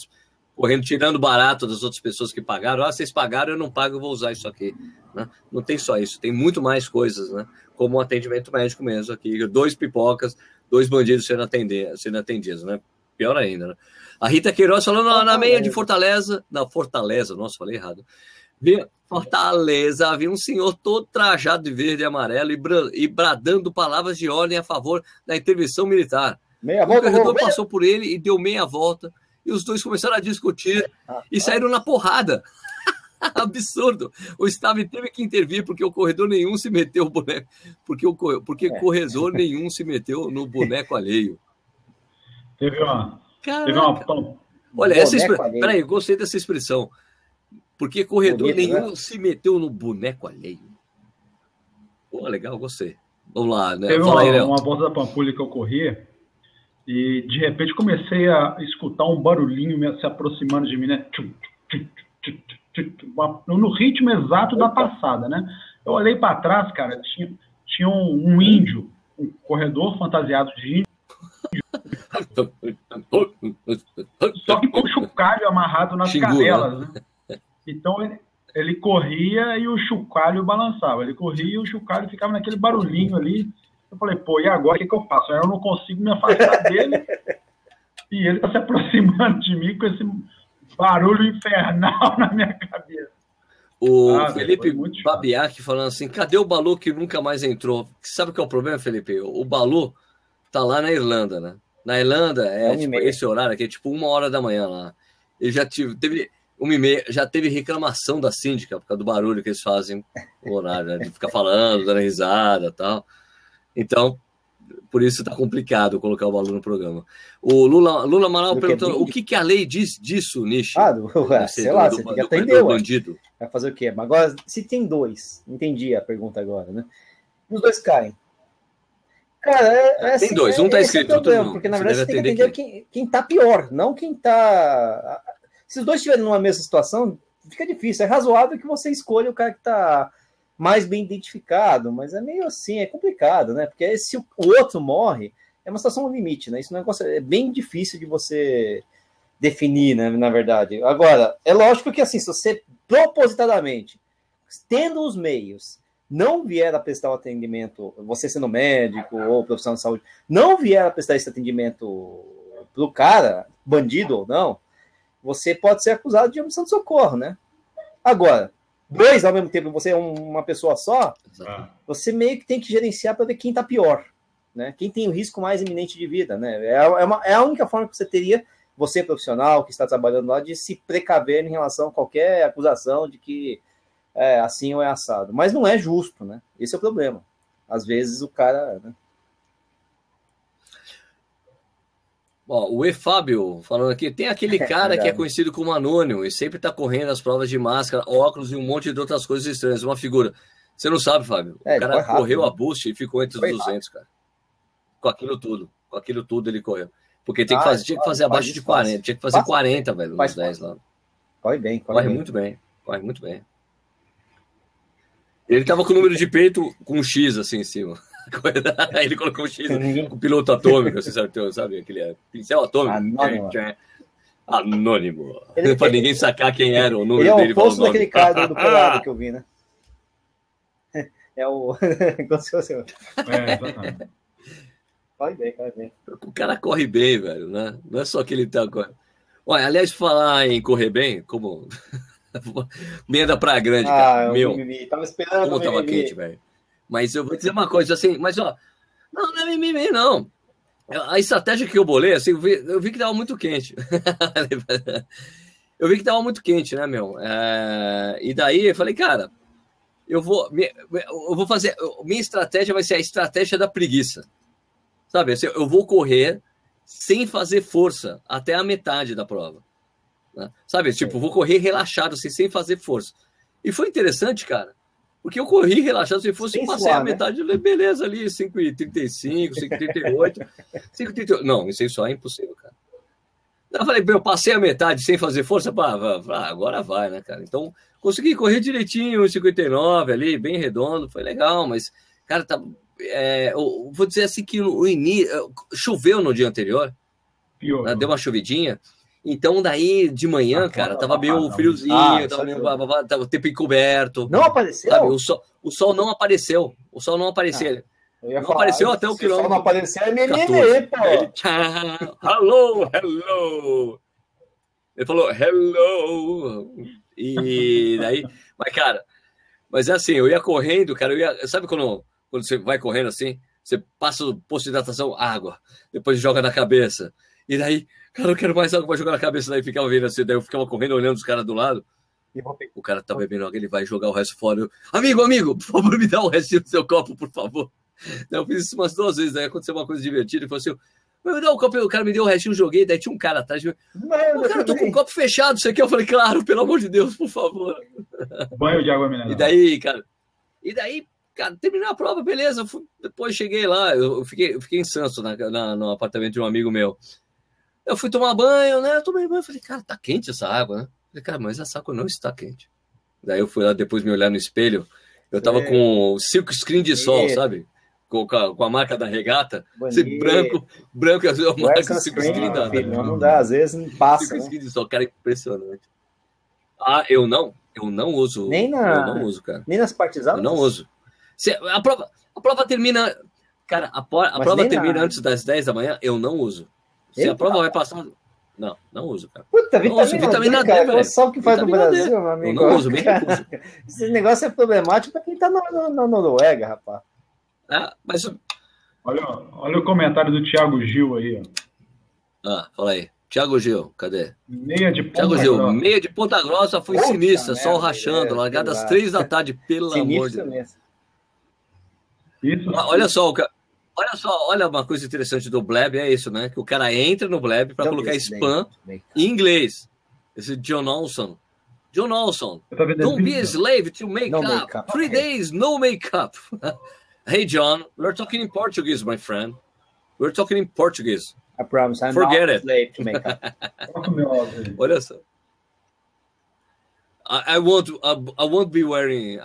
correndo, tirando barato das outras pessoas que pagaram. Vocês pagaram, eu não pago, eu vou usar isso aqui. Né? Não tem só isso, tem muito mais coisas, né? Como um atendimento médico mesmo aqui. 2 pipocas, 2 bandidos sendo atendidos, né? Pior ainda, né? A Rita Queiroz falando na meia de Fortaleza. Na Fortaleza, nossa, falei errado. Fortaleza, havia um senhor todo trajado de verde e amarelo e bradando palavras de ordem a favor da intervenção militar. O corredor passou por ele e deu meia volta. E os 2 começaram a discutir e saíram na porrada. Absurdo. O staff teve que intervir porque o corredor nenhum se meteu no boneco. Porque corredor nenhum se meteu no boneco alheio. Teve Olha, essa expressão. Peraí, gostei dessa expressão. Porque corredor bonito, nenhum, né? Se meteu no boneco alheio. Pô, legal, gostei. Vamos lá, né? Teve uma volta da Pampulha que eu corri e de repente comecei a escutar um barulhinho se aproximando de mim, né? No ritmo exato da passada, né? Eu olhei para trás, cara, tinha um índio, um corredor fantasiado de índio, só que com o chocalho amarrado nas canelas, né? Então ele corria e o chocalho balançava. Ele corria e o chocalho ficava naquele barulhinho ali. Eu falei, pô, e agora o que eu faço? Eu não consigo me afastar dele e ele está se aproximando de mim com esse barulho infernal na minha cabeça. O Felipe Babiac falando assim, cadê o Balu que nunca mais entrou? Sabe o que é o problema, Felipe? O Balu tá lá na Irlanda, né? Na Irlanda tipo, esse horário aqui é tipo 1h da manhã lá. Ele já teve 1h30, já teve reclamação da síndica por causa do barulho que eles fazem no horário, né? De ficar falando, dando risada e tal. Então, por isso tá complicado colocar o Balu no programa. O Lula Amaral perguntou o que a lei diz disso, Nishi? Sei lá, você tem que atender o bandido. Vai fazer o quê? Mas agora, se tem dois, entendi a pergunta agora, né? Os dois caem. Cara, tem dois, um tá escrito, outro não. Porque na verdade você tem que entender quem tá pior, não quem tá... Se os dois estiverem numa mesma situação, fica difícil. É razoável que você escolha o cara que tá mais bem identificado, mas é meio assim, é complicado, né? Porque se o outro morre, é uma situação limite, né? Isso é bem difícil de você definir, né? Na verdade. Agora, é lógico que assim, se você propositadamente, tendo os meios, não vier a prestar o atendimento, você sendo médico ou profissional de saúde, não vier a prestar esse atendimento pro cara, bandido ou não, você pode ser acusado de omissão de socorro, né? Agora, dois ao mesmo tempo, você é uma pessoa só, você meio que tem que gerenciar para ver quem está pior, né? Quem tem o risco mais iminente de vida, né? É a única forma que você teria, você profissional que está trabalhando lá, de se precaver em relação a qualquer acusação de que é assim ou é assado. Mas não é justo, né? Esse é o problema. Às vezes o cara... Né? Ó, o Fábio falando aqui, tem aquele cara que é conhecido como anônimo e sempre tá correndo as provas de máscara, óculos e um monte de outras coisas estranhas, uma figura. Você não sabe, Fábio. O cara rápido, correu, né? A Boost e ficou entre os 200, rápido. Cara. Com aquilo tudo ele correu. Porque tinha que fazer abaixo de 40, tinha que fazer 40, velho, nos 10 lá. Corre muito bem. Ele tava com o número de peito com um X assim em cima. Aí ele colocou um X com o piloto atômico, você sabe aquele pincel atômico. Anônimo. Pra ninguém sacar quem era o número dele. Ele é o posto daquele cara do pelado que eu vi, né? É o... exatamente. Corre bem. O cara corre bem, velho, né? Não é só que ele tá... Olha, aliás, falar em correr bem, como... Meia Praia Grande, cara. Meu, tava esperando como tava quente, velho. Mas eu vou dizer uma coisa assim, mas ó, não é mimimi, não. A estratégia que eu bolei, assim, eu vi que tava muito quente. Eu vi que tava muito quente, né, meu? E daí eu falei, cara, eu vou fazer, minha estratégia vai ser a estratégia da preguiça. Sabe, assim, eu vou correr sem fazer força até a metade da prova. Né? Sabe, tipo, vou correr relaxado, assim, sem fazer força. E foi interessante, cara. Porque eu corri relaxado, se fosse passei a metade, né? Beleza ali, 5h35, 5h38, 5h38. Não, sem suar é impossível, cara. Eu falei, eu passei a metade sem fazer força, agora vai, né, cara? Então, consegui correr direitinho, 1h59 ali, bem redondo, foi legal, mas, cara, eu vou dizer assim que no início, choveu no dia anterior, né, deu uma chovidinha. Então, daí, de manhã, cara, tava meio friozinho, tava o tempo encoberto. Não apareceu? Sabe, o sol não apareceu. O sol não apareceu. Não apareceu até o quilômetro. O sol não apareceu, é mimimi, pô. Hello. Ele falou, hello. E daí... Mas é assim, eu ia correndo, cara, sabe quando você vai correndo assim, você passa o posto de hidratação, água, depois joga na cabeça. E daí... Cara, eu quero mais água pra jogar na cabeça, daí ficava vendo assim, daí eu ficava correndo, olhando os caras do lado. O cara tá bebendo água, ele vai jogar o resto fora. Amigo, por favor, me dá o restinho do seu copo, por favor. Então, eu fiz isso umas 2 vezes, daí aconteceu uma coisa divertida, ele falou assim, Me dá um copo, o cara me deu o restinho, joguei, daí tinha um cara atrás de mim. Cara, eu tô com um copo fechado, isso aqui. Eu falei, claro, pelo amor de Deus, por favor. Banho de água mineral. E daí, cara, terminei a prova, beleza. Depois cheguei lá, eu fiquei em Santos, no apartamento de um amigo meu. Eu fui tomar banho, né? Eu tomei banho, falei, cara, tá quente essa água, né? Falei, cara, mas essa água não está quente. Daí eu fui lá depois me olhar no espelho, eu tava com o silk screen de sol, sabe? Com a marca da regata, branco, a marca do silk screen da... Não dá, às vezes não passa. Silk screen de sol, cara, impressionante. Ah, eu não uso. Eu não uso, cara. Nem nas partes altas? Eu não uso. A prova termina... Cara, a prova termina antes das 10 da manhã, eu não uso. Se a prova vai passar... Não uso, cara. Puta, vitamina D, cara. Só o que faz no Brasil, meu amigo. Eu não uso, bem recuso. Esse negócio é problemático pra quem tá na Noruega, rapaz. Mas... Olha o comentário do Thiago Gil aí, ó. Fala aí. Thiago Gil, cadê? Meia de Ponta Thiago Gil, Grossa. Meia de Ponta Grossa foi sinistra, sol rachando, largada às 3 da tarde, pelo amor de Deus. Olha só, olha uma coisa interessante do Blab, é isso, né? Que o cara entra no Blab para colocar spam em inglês. Esse John Olson. Don't be a slave to make-up. 3 days, no make-up. Hey, John, we're talking in Portuguese, my friend. We're talking in Portuguese. I promise, I'm Forget not a it. slave to make up. Olha só. I won't be wearing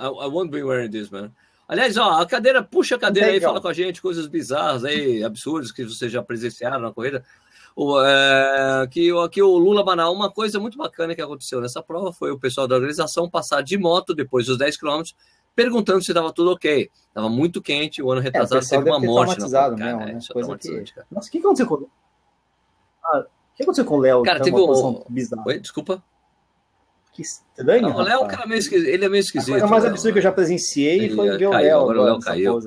this, man. Aliás, ó, puxa a cadeira aí, fala com a gente, coisas bizarras aí, absurdas que vocês já presenciaram na corrida. Que o Lula Manaus, uma coisa muito bacana que aconteceu nessa prova foi o pessoal da organização passar de moto depois dos 10 km, perguntando se estava tudo ok. Estava muito quente, o ano retrasado teve uma morte. Traumatizado mesmo, né? Coisa que... Nossa, o que aconteceu com o Léo? Cara, teve uma bizarra. Oi, desculpa. Que estranho. O Léo, cara, ele é meio esquisito. A coisa mais absurda que eu já presenciei foi ver o Léo. Agora o Léo caiu.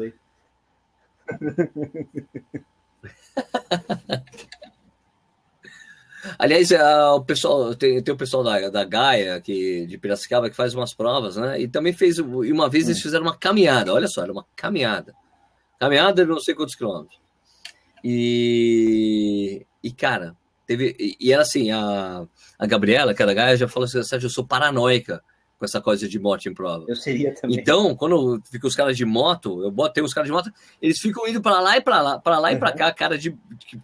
Aliás, o pessoal, tem o pessoal da Gaia, de Piracicaba, que faz umas provas, né? E também uma vez eles fizeram uma caminhada, olha só, era uma caminhada. Caminhada de não sei quantos quilômetros. E cara, era assim, a Gabriela, que era da Gaia, já falou assim, Sérgio, eu sou paranoica com essa coisa de moto em prova. Eu seria também. Então, quando ficam os caras de moto, tem os caras de moto, eles ficam indo para lá e para cá, cara que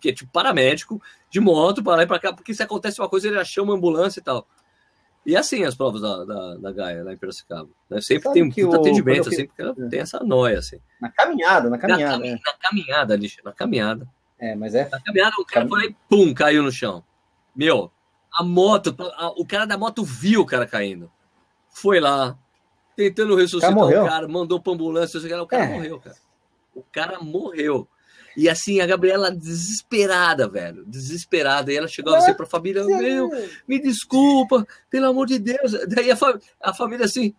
é tipo paramédico, de moto, para lá e para cá, porque se acontece uma coisa, ele já chama a ambulância e tal. E assim as provas da Gaia, lá em Piracicaba. Né? Sempre tem um puta atendimento, assim, porque ela tem essa noia, assim. Na caminhada. Na caminhada, Lixa, na caminhada. Mas é... Na caminhada, o cara foi lá e pum, caiu no chão. Meu, a moto, o cara da moto viu o cara caindo. Foi lá, tentando ressuscitar o cara, mandou pra ambulância, o cara morreu, cara. O cara morreu. E assim, a Gabriela desesperada, velho. Desesperada. E ela chegou assim pra família, me desculpa, pelo amor de Deus. Daí a família assim,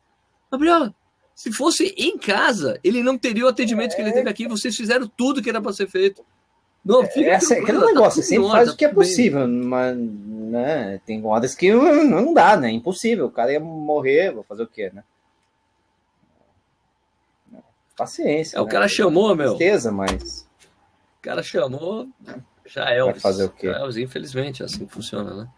Gabriela, se fosse em casa, ele não teria o atendimento que ele teve aqui. Vocês fizeram tudo que era pra ser feito. Não, aquele negócio, sempre faz o que é possível, mas né, tem horas que não dá, né? Impossível. O cara ia morrer, vou fazer o quê, né? Paciência. O cara chamou, meu. Tristeza, mas... O cara chamou, já é. Vai fazer o quê? Infelizmente, é assim que funciona, né?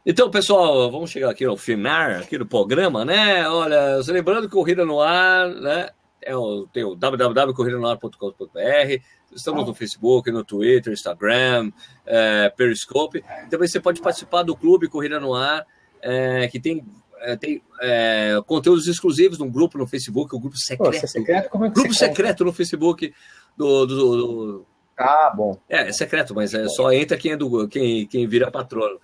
Então, pessoal, vamos chegar aqui ao final aqui do programa, né? Olha, lembrando que Corrida no Ar, né? Tem o www.corridanoar.com.br. Estamos no Facebook, no Twitter, Instagram, Periscope. Também você pode participar do Clube Corrida no Ar, que tem conteúdos exclusivos num grupo no Facebook, um grupo secreto. Como é que grupo secreto no Facebook do... Ah, bom. É secreto, mas só entra quem vira patrono.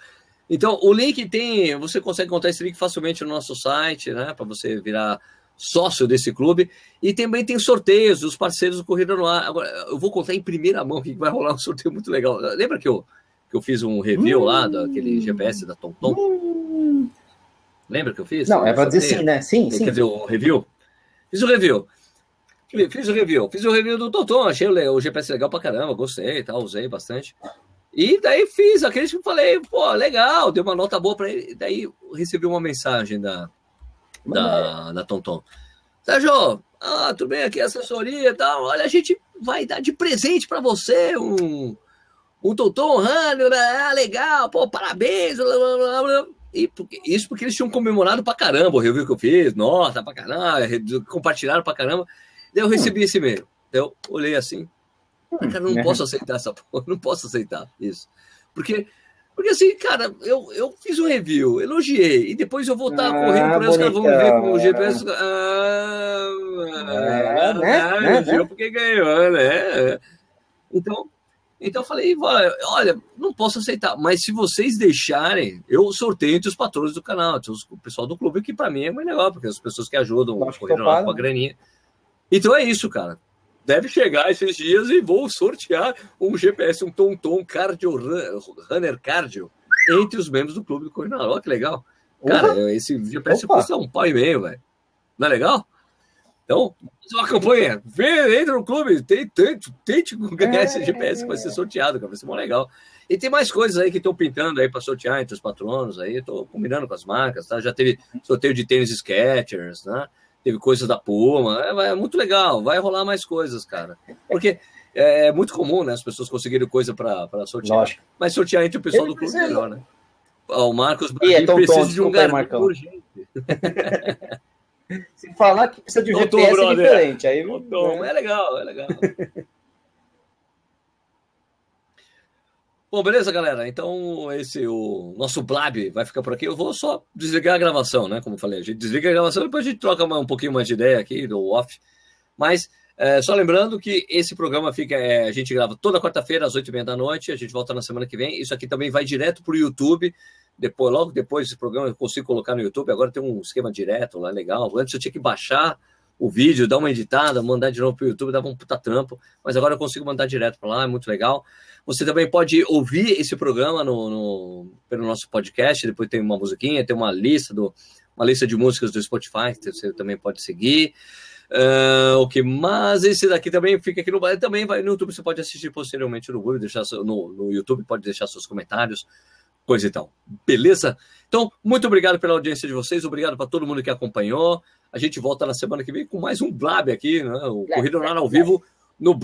Então, o link você consegue encontrar esse link facilmente no nosso site, né? Para você virar sócio desse clube. E também tem sorteios dos parceiros do Corrida no Ar. Agora, eu vou contar em primeira mão que vai rolar um sorteio muito legal. Lembra que eu fiz um review lá daquele GPS da TomTom? Lembra que eu fiz? Não, para dizer sim, né? Sim. Quer dizer, o review? Fiz o review do TomTom, achei o GPS legal pra caramba, gostei e tal, usei bastante. E daí fiz aqueles que eu falei, pô, legal, dei uma nota boa pra ele. Daí recebi uma mensagem da TomTom. Sérgio, tudo bem, aqui é assessoria e tal. Olha, a gente vai dar de presente para você um Tonton Runner, legal, pô, parabéns, blá, blá, blá, blá. Isso porque eles tinham comemorado pra caramba o review que eu fiz, nota pra caramba, compartilharam pra caramba. Daí eu recebi esse e-mail. Eu olhei assim, cara, não posso aceitar essa porra, não posso aceitar isso. Porque assim, cara, eu fiz um review, elogiei, e depois eu vou estar correndo por eles, que vão ver com o GPS. Viu porque ganhou, né? Então eu falei, olha, não posso aceitar, mas se vocês deixarem, eu sorteio entre os patrões do canal, entre o pessoal do clube, que para mim é mais legal, porque as pessoas que ajudam correndo lá com a graninha. Então é isso, cara. Deve chegar esses dias e vou sortear um GPS, um Tonton Runner Cardio entre os membros do clube do Corrida. Olha que legal. Cara, esse GPS custa £1,5, velho. Não é legal? Então, fazer uma campanha. Entra no clube, tente ganhar esse GPS que vai ser sorteado, cara. Vai ser muito legal. E tem mais coisas aí que estão pintando aí para sortear entre os patronos aí. Estou combinando com as marcas, tá? Já teve sorteio de tênis Skechers, né? Teve coisas da Puma, é muito legal, vai rolar mais coisas, cara. Porque é muito comum, né, as pessoas conseguirem coisa para sortear. Lógico. Mas sortear entre o pessoal do clube é melhor, né? O Marcos Brasil precisa de um garoto urgente. Se falar que precisa de um GPS é diferente. Aí, é legal, é legal. Bom, beleza, galera? Então, o nosso Blab vai ficar por aqui. Eu vou só desligar a gravação, né? Como eu falei, a gente desliga a gravação e depois a gente troca um pouquinho mais de ideia aqui do off. Mas, só lembrando que esse programa a gente grava toda quarta-feira às 8h30 da noite. A gente volta na semana que vem. Isso aqui também vai direto para o YouTube. Logo depois desse programa eu consigo colocar no YouTube. Agora tem um esquema direto lá, legal. Antes eu tinha que baixar o vídeo, dar uma editada, mandar de novo para o YouTube, dava um puta trampo. Mas agora eu consigo mandar direto para lá, é muito legal. Você também pode ouvir esse programa pelo nosso podcast. Depois tem uma musiquinha, tem uma lista de músicas do Spotify, que você também pode seguir. O que mais? Esse daqui também fica aqui também vai no YouTube. Você pode assistir posteriormente no Google, no YouTube, pode deixar seus comentários, coisa e tal. Beleza? Então, muito obrigado pela audiência de vocês. Obrigado para todo mundo que acompanhou. A gente volta na semana que vem com mais um Blab aqui, né? O Corrida no Ar ao vivo no